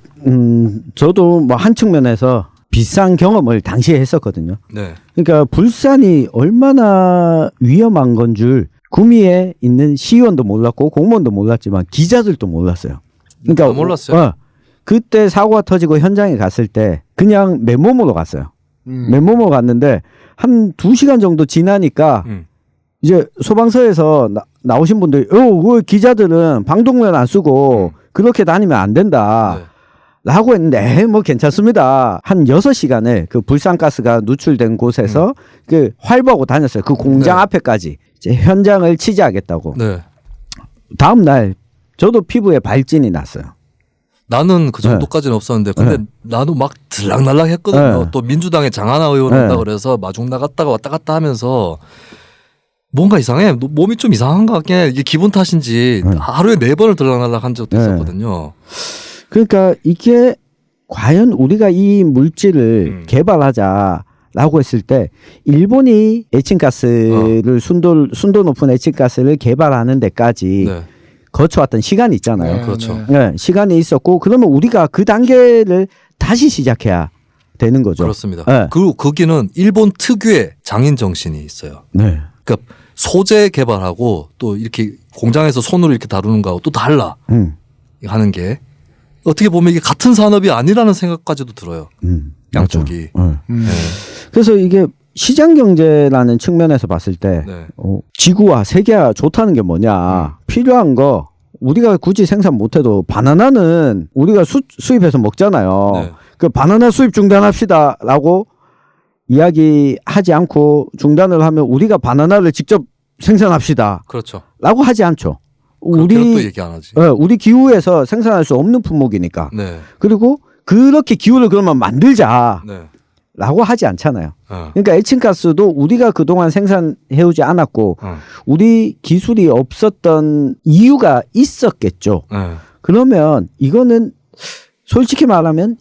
저도 뭐 한 측면에서 비슷한 경험을 당시에 했었거든요. 네. 그러니까 불산이 얼마나 위험한 건 줄 구미에 있는 시의원도 몰랐고 공무원도 몰랐지만 기자들도 몰랐어요. 그러니까 몰랐어요. 그때 사고가 터지고 현장에 갔을 때 그냥 맨몸으로 갔어요. 맨몸으로 갔는데 한 2시간 정도 지나니까 이제 소방서에서 나오신 분들이 그 기자들은 방독면 안 쓰고 그렇게 다니면 안 된다. 네. 라고 했는데 뭐 괜찮습니다. 한 6시간을 그 불산가스가 누출된 곳에서 그 활보하고 다녔어요. 그 공장 네. 앞에까지 이제 현장을 취재하겠다고. 네. 다음 날 저도 피부에 발진이 났어요. 나는 그 정도까지는 없었는데 근데 나도 막 들락날락 했거든요. 또 민주당의 장하나 의원 온다 그래서 마중 나갔다가 왔다 갔다 하면서 뭔가 이상해. 몸이 좀 이상한 것 같긴 해. 이게 기분 탓인지 하루에 4번을 들락날락 한 적도 있었거든요. 그러니까 이게 과연 우리가 이 물질을 개발하자라고 했을 때 일본이 에칭가스를 순도 높은 에칭가스를 개발하는 데까지 네. 거쳐왔던 시간이 있잖아요. 네, 그렇죠. 네, 시간이 있었고 그러면 우리가 그 단계를 다시 시작해야 되는 거죠. 그렇습니다. 네. 그리고 거기는 일본 특유의 장인 정신이 있어요. 네. 그러니까 소재 개발하고 또 이렇게 공장에서 손으로 이렇게 다루는 거하고 또 달라 하는 게 어떻게 보면 이게 같은 산업이 아니라는 생각까지도 들어요. 양쪽이. 네. 그래서 이게 시장 경제라는 측면에서 봤을 때 네. 지구와 세계가 좋다는 게 뭐냐. 필요한 거 우리가 굳이 생산 못해도 바나나는 우리가 수입해서 먹잖아요. 네. 그 바나나 수입 중단합시다라고 이야기하지 않고 중단을 하면 우리가 바나나를 직접 생산합시다. 그렇죠. 라고 하지 않죠. 그렇게는 또 얘기 안 하지. 우리 기후에서 생산할 수 없는 품목이니까. 네. 그리고 그렇게 기후를 그러면 만들자. 네. 라고 하지 않잖아요. 그러니까 에칭가스도 우리가 그동안 생산해오지 않았고 우리 기술이 없었던 이유가 있었겠죠. 그러면 이거는 솔직히 말하면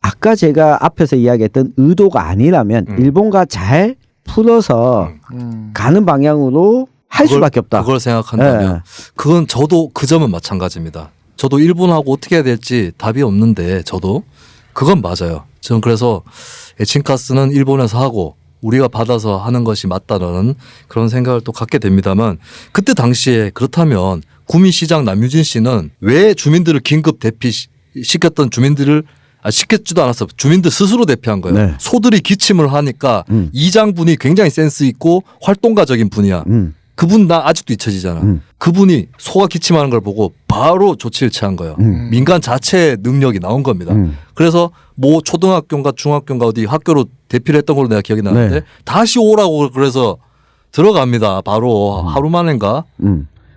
아까 제가 앞에서 이야기했던 의도가 아니라면 일본과 잘 풀어서 가는 방향으로 할 수밖에 없다. 그걸 생각한다면 그건 저도 그 점은 마찬가지입니다. 저도 일본하고 어떻게 해야 될지 답이 없는데 저도 그건 맞아요. 저는 그래서 에칭가스는 일본에서 하고 우리가 받아서 하는 것이 맞다라는 그런 생각을 또 갖게 됩니다만 그때 당시에 그렇다면 구미시장 남유진 씨는 왜 주민들을 긴급 대피시켰던 주민들을 시켰지도 않았어. 주민들 스스로 대피한 거예요. 네. 소들이 기침을 하니까 이 장군이 굉장히 센스 있고 활동가적인 분이야. 그분 나 아직도 잊혀지잖아. 그분이 소가 기침하는 걸 보고 바로 조치를 취한 거예요. 민간 자체 능력이 나온 겁니다. 그래서 뭐 초등학교인가 중학교인가 어디 학교로 대피를 했던 걸로 내가 기억이 나는데 네. 다시 오라고 그래서 들어갑니다. 바로 하루 만인가.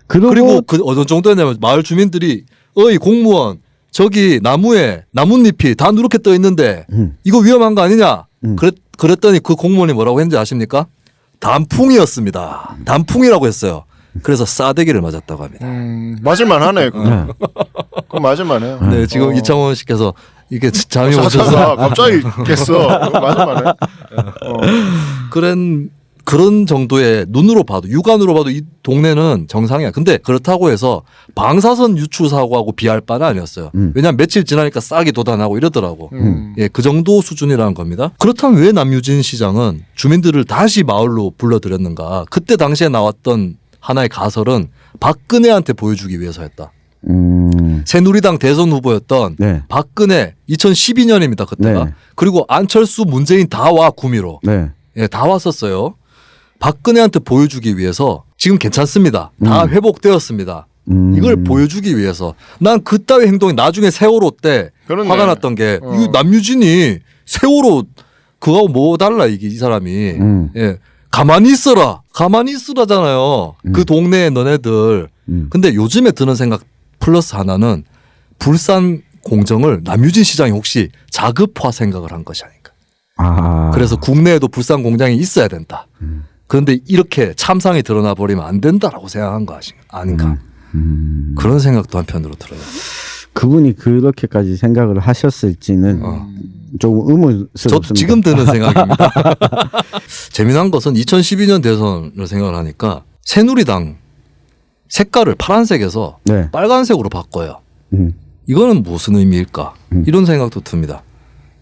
그리고 그 어느 정도였냐면 마을 주민들이 어이 공무원 저기 나무에 나뭇잎이 다 누렇게 떠 있는데 이거 위험한 거 아니냐. 그랬더니 그 공무원이 뭐라고 했는지 아십니까? 단풍이었습니다. 단풍이라고 했어요. 그래서 싸대기를 맞았다고 합니다. 맞을만 하네. 그건 맞을만 해요. 네, 지금 이창원 씨께서 이게 잠이 오셔서 갑자기 깼어. 맞을만 해. 그런 정도의 눈으로 봐도 육안으로 봐도 이 동네는 정상이야. 근데 그렇다고 해서 방사선 유출 사고하고 비할 바는 아니었어요. 왜냐하면 며칠 지나니까 싹이 돋아나고 이러더라고. 예, 그 정도 수준이라는 겁니다. 그렇다면 왜 남유진 시장은 주민들을 다시 마을로 불러들였는가? 그때 당시에 나왔던 하나의 가설은 박근혜한테 보여주기 위해서였다. 새누리당 대선 후보였던 네. 박근혜 2012년입니다. 그때가. 네. 그리고 안철수 문재인 다 와 구미로. 네. 예, 다 왔었어요. 박근혜한테 보여주기 위해서 지금 괜찮습니다. 다 회복되었습니다. 이걸 보여주기 위해서 난 그따위 행동이 나중에 세월호 때 그렇네. 화가 났던 게 이 남유진이 세월호 그거하고 뭐 달라 이게 이 사람이 예, 가만히 있어라 가만히 있으라잖아요. 그 동네에 너네들. 근데 요즘에 드는 생각 플러스 하나는 불산 공정을 남유진 시장이 혹시 자급화 생각을 한 것이 아닌가. 그래서 국내에도 불산 공장이 있어야 된다. 그런데 이렇게 참상이 드러나 버리면 안 된다라고 생각한 거 아닌가. 그런 생각도 한편으로 들어요. 그분이 그렇게까지 생각을 하셨을지는 조금 의문스럽습니다. 저 지금 드는 생각입니다. 재미난 것은 2012년 대선을 생각을 하니까 새누리당 색깔을 파란색에서 네. 빨간색으로 바꿔요. 이거는 무슨 의미일까? 이런 생각도 듭니다.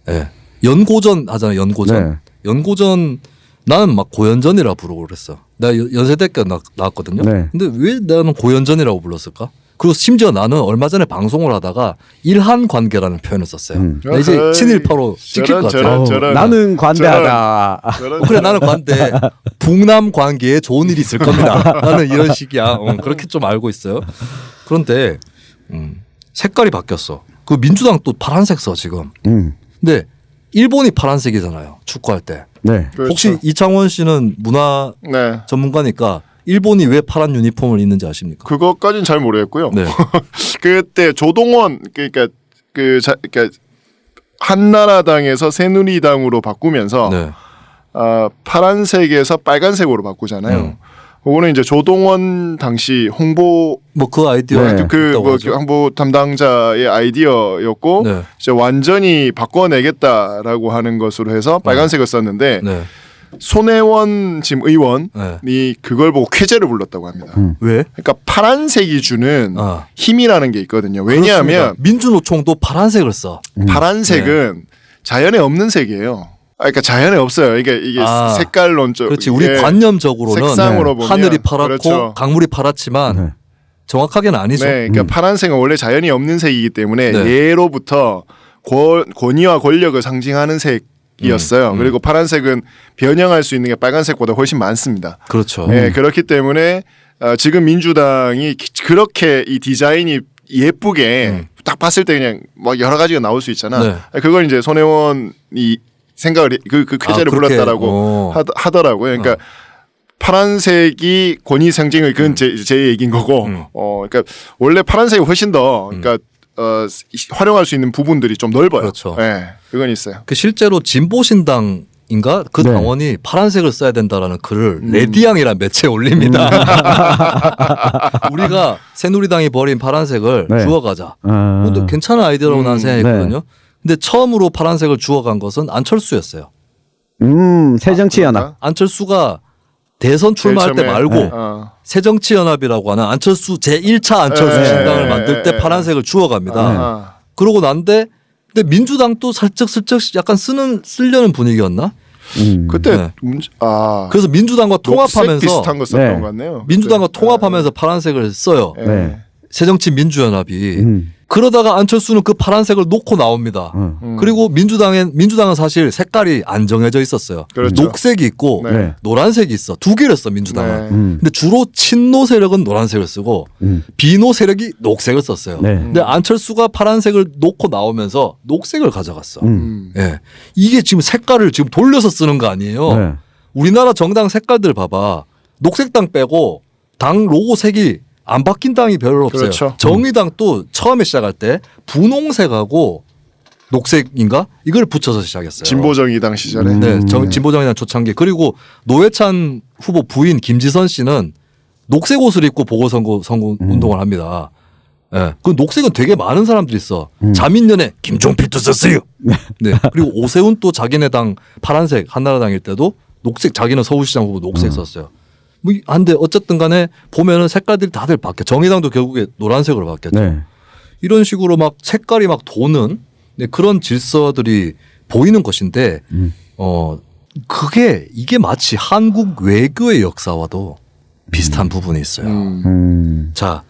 예. 연고전 하잖아요. 연고전. 네. 연고전 나는 막 고연전이라고 부르고 그랬어. 내가 연세대 때 나왔거든요. 네. 근데 왜 나는 고연전이라고 불렀을까? 그리고 심지어 나는 얼마 전에 방송을 하다가 일한 관계라는 표현을 썼어요. 나 이제 어허이. 친일파로 찍힐 것 같아요. 저런. 나는 관대하다. 그래 나는 관대 북남 관계에 좋은 일이 있을 겁니다. 나는 이런 식이야. 그렇게 좀 알고 있어요. 그런데 색깔이 바뀌었어. 그 민주당 또 파란색 써 지금. 근데 일본이 파란색이잖아요. 축구할 때. 네. 그렇죠. 혹시 이창원 씨는 문화 네. 전문가니까 일본이 왜 파란 유니폼을 입는지 아십니까? 그것까지는 잘 모르겠고요. 네. 그때 조동원 그러니까 그러니까 한나라당에서 새누리당으로 바꾸면서 네. 파란색에서 빨간색으로 바꾸잖아요. 그거는 이제 조동원 당시 홍보 뭐 그 아이디어 네. 뭐 홍보 담당자의 아이디어였고 네. 이제 완전히 바꿔내겠다라고 하는 것으로 해서 빨간색을 썼는데 네. 손혜원 지금 의원이 네. 그걸 보고 쾌재를 불렀다고 합니다. 왜? 그러니까 파란색이 주는 아. 힘이라는 게 있거든요. 왜냐하면 그렇습니다. 민주노총도 파란색을 써. 파란색은 자연에 없는 색이에요. 그러니까 자연에 없어요. 이게 색깔론적. 그렇지. 우리 관념적으로는 색상으로 보면 하늘이 파랗고 그렇죠. 강물이 파랗지만 정확하게는 아니죠. 네, 그러니까 파란색은 원래 자연이 없는 색이기 때문에 네. 예로부터 권위와 권력을 상징하는 색이었어요. 그리고 파란색은 변형할 수 있는 게 빨간색보다 훨씬 많습니다. 그렇죠. 네, 그렇기 때문에 지금 민주당이 그렇게 이 디자인이 예쁘게 딱 봤을 때 그냥 뭐 여러 가지가 나올 수 있잖아. 네. 그걸 이제 손혜원이 생각을 그 쾌재를 그렇게. 불렀다라고 하더라고요. 그러니까 파란색이 권위 상징을 그건 제 얘기인 거고. 그러니까 원래 파란색이 훨씬 더 그러니까 활용할 수 있는 부분들이 좀 넓어요. 그렇죠. 네, 그건 있어요. 그 실제로 진보신당 인가 그 네. 당원이 파란색을 써야 된다라는 글을 레디앙이라는 매체에 올립니다. 우리가 새누리당이 버린 파란색을 네. 주워가자. 아. 근데 괜찮은 아이디어라고 난 생각했거든요. 네. 근데 처음으로 파란색을 주워간 것은 안철수였어요. 새정치연합. 안철수가 대선 출마할 때 제일 처음에. 말고 네. 새정치연합이라고 하는 안철수 제1차 안철수 네. 신당을 네. 만들 때 네. 파란색을 주워갑니다. 아. 그러고 난데 근데 민주당도 슬쩍 약간 쓰려는 분위기였나? 그때 네. 그래서 그래서 민주당과 녹색 통합하면서 비슷한 거 썼던 네. 것 같네요. 민주당과 그때. 통합하면서 파란색을 써요. 네. 네. 새정치민주연합이. 음. 그러다가 안철수는 그 파란색을 놓고 나옵니다. 그리고 민주당은 사실 색깔이 안 정해져 있었어요. 그렇죠. 녹색이 있고 네. 노란색이 있어. 두 개를 써 민주당은. 네. 근데 주로 친노 세력은 노란색을 쓰고 비노 세력이 녹색을 썼어요. 네. 근데 안철수가 파란색을 놓고 나오면서 녹색을 가져갔어. 음. 예. 이게 지금 색깔을 지금 돌려서 쓰는 거 아니에요. 네. 우리나라 정당 색깔들 봐봐. 녹색당 빼고 당 로고 색이 안 바뀐 당이 별로 없어요. 그렇죠. 정의당도 처음에 시작할 때 분홍색하고 녹색인가 이걸 붙여서 시작했어요. 진보정의당 시절에. 네, 진보정의당 초창기. 그리고 노회찬 후보 부인 김지선 씨는 녹색 옷을 입고 보궐선거 운동을 합니다. 예. 그 녹색은 되게 많은 사람들이 있어. 자민련에 김종필도 썼어요. 네. 그리고 오세훈 또 자기네 당 파란색 한나라당일 때도 녹색 자기는 서울시장 후보 녹색 썼어요. 뭐 한데 어쨌든 간에 보면은 색깔들이 다들 바뀌어. 정의당도 결국에 노란색으로 바뀌었죠. 네. 이런 식으로 막 색깔이 막 도는 네, 그런 질서들이 보이는 것인데 이게 마치 한국 외교의 역사와도 비슷한 부분이 있어요. 자,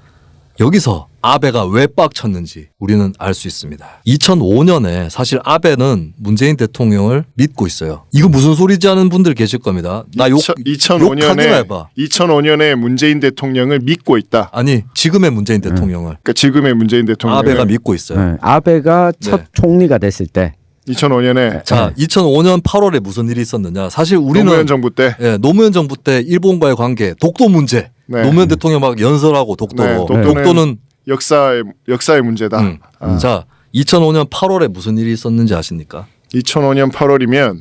여기서 아베가 왜 빡쳤는지 우리는 알 수 있습니다. 2005년에 사실 아베는 문재인 대통령을 믿고 있어요. 이거 무슨 소리지 하는 분들 계실 겁니다. 나 욕하기나 해봐. 2005년에 문재인 대통령을 믿고 있다. 아니 지금의 문재인 대통령을 그러니까 지금의 문재인 대통령 아베가 믿고 있어요. 네. 아베가 첫 네. 총리가 됐을 때 2005년에 자, 2005년 8월에 무슨 일이 있었느냐. 사실 우리는 노무현 정부 때 예, 노무현 정부 때 일본과의 관계, 독도 문제. 네. 노무현 대통령 막 연설하고 독도로. 네, 독도는 역사의 문제다. 자, 2005년 8월에 무슨 일이 있었는지 아십니까? 2005년 8월이면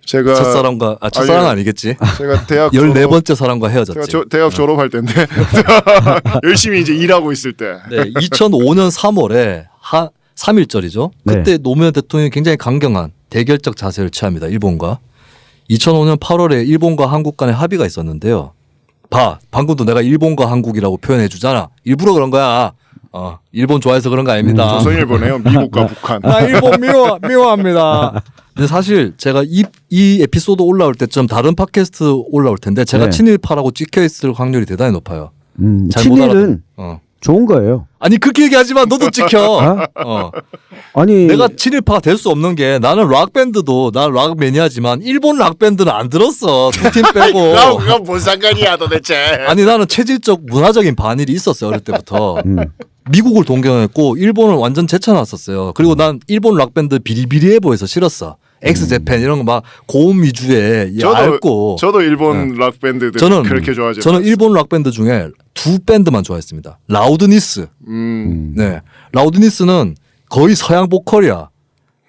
제가 첫사랑과 첫사랑은 아니겠지. 제가 대학 14번째 사랑과 헤어졌지. 제가 대학 졸업할 때인데 열심히 이제 일하고 있을 때. 네, 2005년 3월에 3.1절이죠. 그때 네. 노무현 대통령이 굉장히 강경한 대결적 자세를 취합니다. 일본과. 2005년 8월에 일본과 한국 간의 합의가 있었는데요. 방금도 내가 일본과 한국이라고 표현해 주잖아. 일부러 그런 거야. 일본 좋아해서 그런 거 아닙니다. 조선일보네요. 미국과 북한. 나 일본 미워합니다. 근데 사실 제가 이 에피소드 올라올 때쯤 다른 팟캐스트 올라올 텐데 제가 네. 친일파라고 찍혀 있을 확률이 대단히 높아요. 잘못 친일은 알아도. 좋은 거예요. 아니 그렇게 얘기하지 마. 너도 찍혀. 아니 내가 친일파가 될 수 없는 게 나는 락밴드도 난 락 매니아지만 일본 락밴드는 안 들었어. 두 팀 빼고. 그건 뭔 상관이야 도대체. 아니 나는 체질적 문화적인 반일이 있었어요. 어릴 때부터. 미국을 동경했고 일본을 완전 제쳐놨었어요. 그리고 난 일본 락밴드 비리비리해보여서 싫었어. 엑스제팬 이런 거 막 고음 위주의 얇고. 저도 일본 락 밴드들 그렇게 좋아하지. 저는 일본 락 밴드 중에 두 밴드만 좋아했습니다. 라우드니스. 네, 라우드니스는 거의 서양 보컬이야.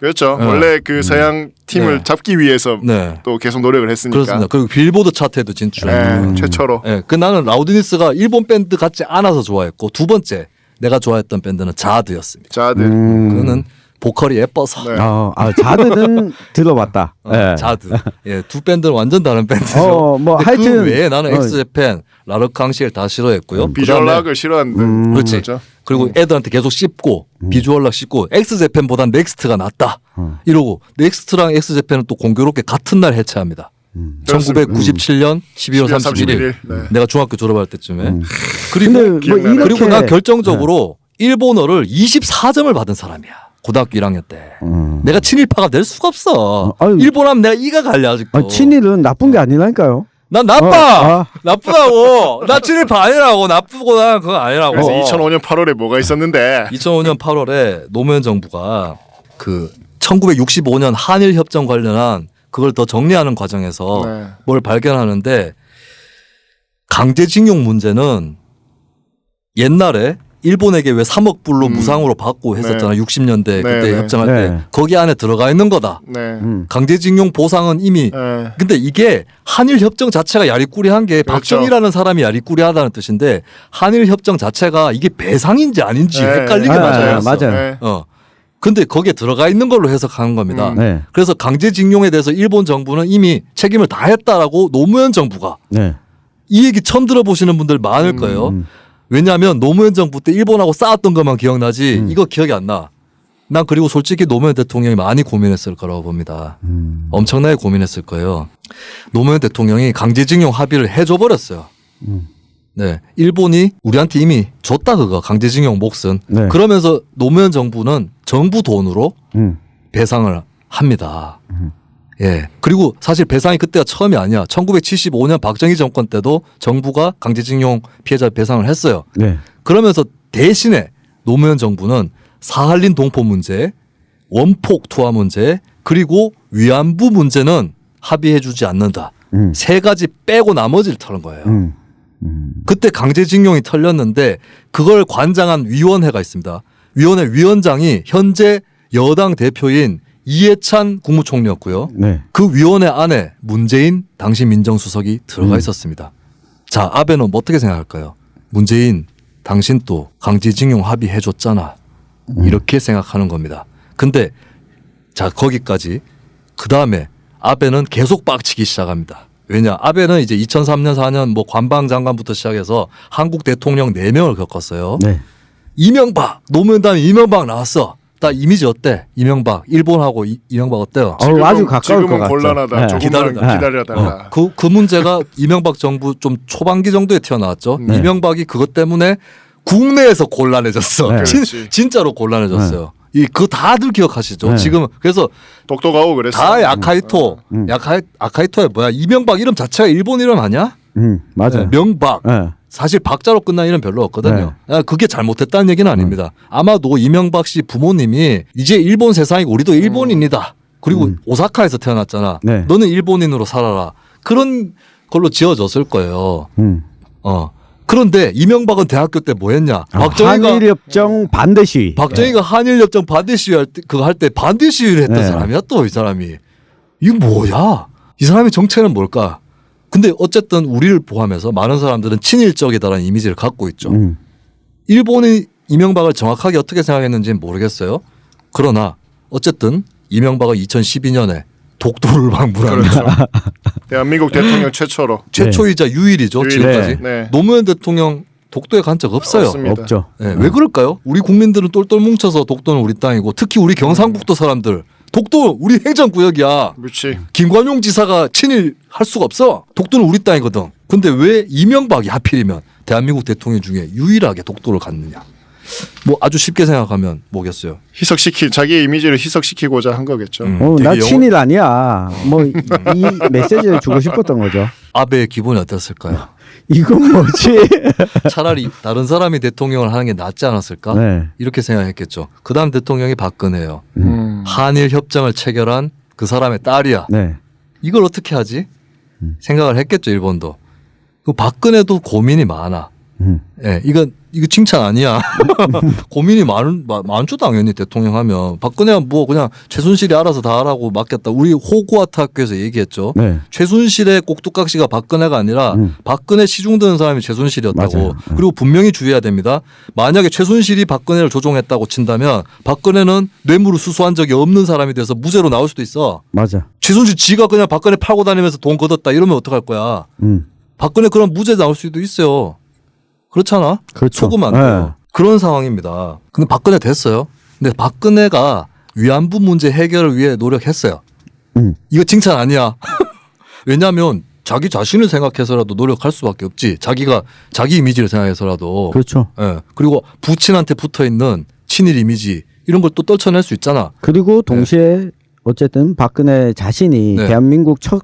그렇죠. 원래 그 서양 팀을 네. 잡기 위해서 네. 또 계속 노력을 했으니까. 그렇습니다. 그리고 빌보드 차트에도 진출했고. 최초로. 네, 그 나는 라우드니스가 일본 밴드 같지 않아서 좋아했고 두 번째 내가 좋아했던 밴드는 자드였습니다. 자드. 그거는 보컬이 예뻐서. 네. 자드는 들어봤다. 네. 자드. 예, 두 밴드는 완전 다른 밴드죠. 뭐 근데 하여튼 그 외에 나는 엑스제팬, 라르캉시엘 다 싫어했고요. 비주얼 그다음에 락을 싫어하는 그렇지. 거죠. 그리고 애들한테 계속 씹고 비주얼 락 씹고 엑스제팬보단 넥스트가 낫다. 이러고 넥스트랑 엑스제팬은 또 공교롭게 같은 날 해체합니다. 1997년 12월 31일. 네. 내가 중학교 졸업할 때쯤에. 근데 그리고 뭐 기억나네. 이렇게 그리고 난 결정적으로 일본어를 24점을 받은 사람이야. 고등학교 1학년 때. 내가 친일파가 될 수가 없어. 아유. 일본하면 내가 이가 갈려 아직도. 친일은 나쁜 게 아니라니까요. 난 나빠. 아. 나쁘다고. 나 친일파 아니라고. 나쁘고 난 그거 아니라고. 그래서 2005년 8월에 뭐가 있었는데 2005년 8월에 노무현 정부가 그 1965년 한일 협정 관련한 그걸 더 정리하는 과정에서 네. 뭘 발견하는데 강제징용 문제는 옛날에 일본에게 왜 3억 불로 무상으로 받고 했었잖아. 60년대 그때 네. 협정할 네. 때 거기 안에 들어가 있는 거다. 네. 강제징용 보상은 이미 네. 근데 이게 한일 협정 자체가 야리꾸리한 게 그렇죠. 박정희라는 사람이 야리꾸리하다는 뜻인데 한일 협정 자체가 이게 배상인지 아닌지 네. 헷갈리게 아, 만들었어. 맞아요. 네. 근데 거기에 들어가 있는 걸로 해석하는 겁니다. 네. 그래서 강제징용에 대해서 일본 정부는 이미 책임을 다했다라고 노무현 정부가 네. 이 얘기 처음 들어보시는 분들 많을 거예요. 왜냐하면 노무현 정부 때 일본하고 싸웠던 것만 기억나지 이거 기억이 안 나. 난 그리고 솔직히 노무현 대통령이 많이 고민했을 거라고 봅니다. 엄청나게 고민했을 거예요. 노무현 대통령이 강제징용 합의를 해줘 버렸어요. 네, 일본이 우리한테 이미 줬다 그거 강제징용 몫은. 네. 그러면서 노무현 정부는 정부 돈으로 배상을 합니다. 예. 그리고 사실 배상이 그때가 처음이 아니야. 1975년 박정희 정권 때도 정부가 강제징용 피해자 배상을 했어요. 네. 그러면서 대신에 노무현 정부는 사할린 동포 문제, 원폭 투하 문제, 그리고 위안부 문제는 합의해주지 않는다. 세 가지 빼고 나머지를 털은 거예요. 그때 강제징용이 털렸는데 그걸 관장한 위원회가 있습니다. 위원회 위원장이 현재 여당 대표인 이해찬 국무총리였고요. 네. 그 위원회 안에 문재인 당시 민정수석이 들어가 있었습니다. 자, 아베는 어떻게 생각할까요? 문재인 당신 또 강제징용 합의해줬잖아. 이렇게 생각하는 겁니다. 근데 자, 거기까지. 그 다음에 아베는 계속 빡치기 시작합니다. 왜냐? 아베는 이제 2003년 4년 뭐 관방장관부터 시작해서 한국 대통령 4명을 겪었어요. 네. 이명박, 노무현 다음에 이명박 나왔어. 딱 이미지 어때? 이명박, 일본하고 이명박 어때요? 아주 가까울 것 지금은 같죠. 곤란하다. 네. 조금만 기다려라. 기다려달라. 그 문제가 이명박 정부 좀 초반기 정도에 튀어나왔죠. 네. 이명박이 그것 때문에 국내에서 곤란해졌어. 네. 그렇지. 진짜로 곤란해졌어요. 그거 다들 기억하시죠? 네. 지금 그래서 똑똑하고 그랬어. 다 야카이토, 아카이토야 뭐야? 이명박 이름 자체가 일본 이름 아니야? 맞아요. 네, 명박. 네. 사실 박자로 끝난 이름 별로 없거든요. 그게 잘못했다는 얘기는 아닙니다. 아마도 이명박 씨 부모님이 이제 일본 세상이고 우리도 일본인이다. 그리고 오사카에서 태어났잖아. 네. 너는 일본인으로 살아라. 그런 걸로 지어졌을 거예요. 그런데 이명박은 대학교 때 뭐 했냐? 한일협정 반대 시위. 박정희가 한일협정 반대 시위 그거 할 때 반대 시위를 했던 네. 사람이야 또 이 사람이. 이거 뭐야? 이 사람의 정체는 뭘까? 근데 어쨌든 우리를 포함해서 많은 사람들은 친일적이다라는 이미지를 갖고 있죠. 일본이 이명박을 정확하게 어떻게 생각했는지는 모르겠어요. 그러나 어쨌든 이명박은 2012년에 독도를 방문합니다. 그렇죠. 대한민국 대통령 최초로. 최초이자 유일이죠. 유일. 지금까지. 네. 노무현 대통령 독도에 간 적 없어요. 없습니다. 없죠. 네, 왜 그럴까요? 우리 국민들은 똘똘 뭉쳐서 독도는 우리 땅이고 특히 우리 경상북도 사람들 독도 우리 행정구역이야. 그렇지. 김관용 지사가 친일 할 수가 없어. 독도는 우리 땅이거든. 근데 왜 이명박이 하필이면 대한민국 대통령 중에 유일하게 독도를 갔느냐. 뭐 아주 쉽게 생각하면 뭐겠어요. 자기의 이미지를 희석시키고자 한 거겠죠. 나 되게 친일 아니야. 뭐 이 메시지를 주고 싶었던 거죠. 아베의 기분이 어땠을까요? 이건 뭐지? 차라리 다른 사람이 대통령을 하는 게 낫지 않았을까? 네. 이렇게 생각했겠죠. 그 다음 대통령이 박근혜예요. 한일 협정을 체결한 그 사람의 딸이야. 네. 이걸 어떻게 하지? 생각을 했겠죠. 일본도. 그 박근혜도 고민이 많아. 예, 이거 칭찬 아니야. 고민이 많죠 당연히 대통령 하면. 박근혜는 뭐 그냥 최순실이 알아서 다 하라고 맡겼다. 우리 호구아트 학교에서 얘기했죠. 네. 최순실의 꼭두각시가 박근혜가 아니라 박근혜 시중드는 사람이 최순실이었다고. 맞아요. 그리고 분명히 주의해야 됩니다. 만약에 최순실이 박근혜를 조종했다고 친다면 박근혜는 뇌물을 수수한 적이 없는 사람이 돼서 무죄로 나올 수도 있어. 맞아. 최순실 지가 그냥 박근혜 팔고 다니면서 돈 걷었다 이러면 어떡할 거야. 박근혜 그럼 무죄 나올 수도 있어요. 그렇잖아. 그렇죠. 속으면 안 돼요. 그런 상황입니다. 근데 박근혜 됐어요. 근데 박근혜가 위안부 문제 해결을 위해 노력했어요. 이거 칭찬 아니야. 왜냐하면 자기 자신을 생각해서라도 노력할 수밖에 없지. 자기 이미지를 생각해서라도. 그렇죠. 예. 그리고 부친한테 붙어 있는 친일 이미지 이런 걸 또 떨쳐낼 수 있잖아. 그리고 동시에 어쨌든 박근혜 자신이 네. 대한민국 첫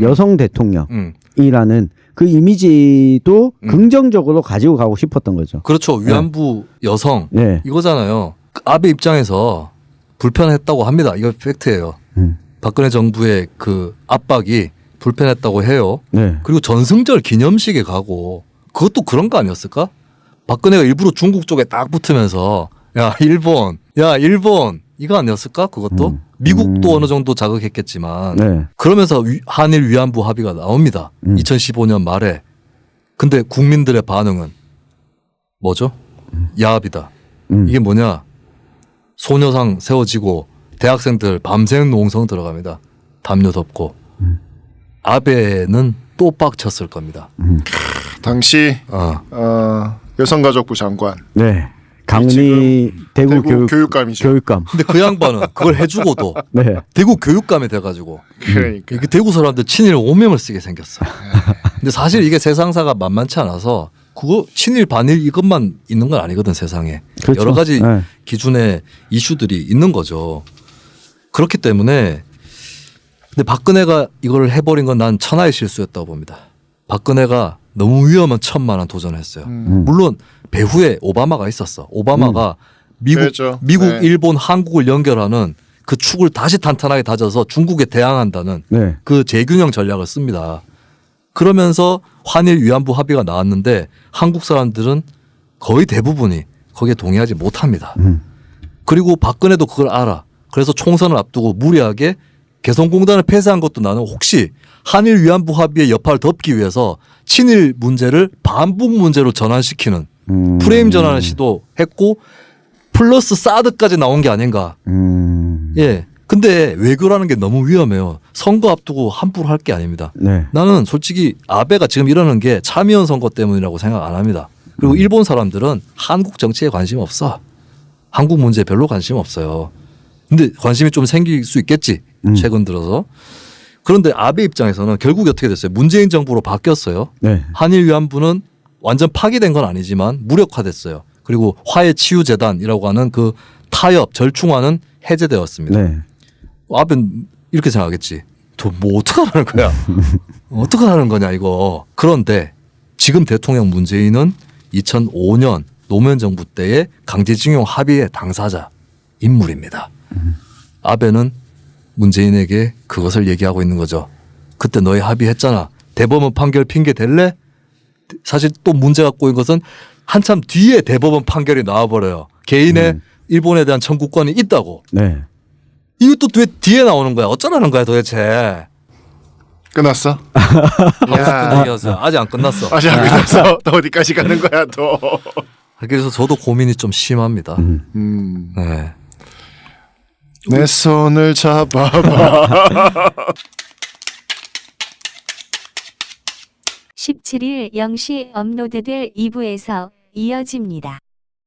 여성 대통령이라는 그 이미지도 음. 긍정적으로 가지고 가고 싶었던 거죠. 그렇죠. 위안부 여성 네. 이거잖아요. 아베 입장에서 불편했다고 합니다. 이거 팩트예요. 박근혜 정부의 그 압박이 불편했다고 해요. 네. 그리고 전승절 기념식에 가고 그것도 그런 거 아니었을까? 박근혜가 일부러 중국 쪽에 딱 붙으면서 야 일본 이거 아니었을까 그것도 미국도 어느 정도 자극했겠지만 네. 그러면서 한일 위안부 합의가 나옵니다. 2015년 말에. 근데 국민들의 반응은 뭐죠? 야합이다. 이게 뭐냐? 소녀상 세워지고 대학생들 밤샘 농성 들어갑니다. 담요 덮고. 아베는 또 빡쳤을 겁니다. 당시 여성가족부 장관. 네. 강은희 대구 교육감이죠. 교육감. 근데 그 양반은 그걸 해주고도 네. 대구 교육감이 돼가지고 그러니까. 이게 대구 사람들 친일 오명을 쓰게 생겼어. 근데 사실 이게 세상사가 만만치 않아서 그거 친일 반일 이것만 있는 건 아니거든 세상에. 그렇죠. 여러 가지 네. 기준의 이슈들이 있는 거죠. 그렇기 때문에 근데 박근혜가 이걸 해버린 건 난 천하의 실수였다고 봅니다. 박근혜가 너무 위험한 천만한 도전을 했어요. 물론 배후에 오바마가 있었어. 오바마가 그렇죠. 미국, 네. 일본, 한국을 연결하는 그 축을 다시 탄탄하게 다져서 중국에 대항한다는 네. 그 재균형 전략을 씁니다. 그러면서 한일 위안부 합의가 나왔는데 한국 사람들은 거의 대부분이 거기에 동의하지 못합니다. 그리고 박근혜도 그걸 알아. 그래서 총선을 앞두고 무리하게 개성공단을 폐쇄한 것도 나는 혹시 한일 위안부 합의의 여파를 덮기 위해서 친일 문제를 반북 문제로 전환시키는 프레임 전환을 시도했고 플러스 사드까지 나온 게 아닌가. 예. 근데 외교라는 게 너무 위험해요. 선거 앞두고 함부로 할 게 아닙니다. 네. 나는 솔직히 아베가 지금 이러는 게 참의원 선거 때문이라고 생각 안 합니다. 그리고 일본 사람들은 한국 정치에 관심 없어. 한국 문제에 별로 관심 없어요. 근데 관심이 좀 생길 수 있겠지. 최근 들어서. 그런데 아베 입장에서는 결국 어떻게 됐어요? 문재인 정부로 바뀌었어요. 네. 한일 위안부는 완전 파기된 건 아니지만 무력화됐어요. 그리고 화해치유재단이라고 하는 그 타협, 절충화는 해제되었습니다. 네. 아베는 이렇게 생각하겠지. 저 뭐 어떡하라는 거야. 어떡하라는 거냐 이거. 그런데 지금 대통령 문재인은 2005년 노무현 정부 때의 강제징용 합의의 당사자 인물입니다. 아베는 문재인에게 그것을 얘기하고 있는 거죠. 그때 너희 합의했잖아. 대법원 판결 핑계 댈래? 사실 또 문제가 꼬인 것은 한참 뒤에 대법원 판결이 나와버려요. 개인의 일본에 대한 청구권이 있다고. 네. 이것도 왜 뒤에 나오는 거야? 어쩌라는 거야 도대체. 끝났어? 끝난 얘기였어요. 아직 안 끝났어. 아직 안 끝났어? 또 어디까지 가는 거야 또? 그래서 저도 고민이 좀 심합니다. 네. 내 손을 잡아봐. 17일 0시 업로드될 2부에서 이어집니다.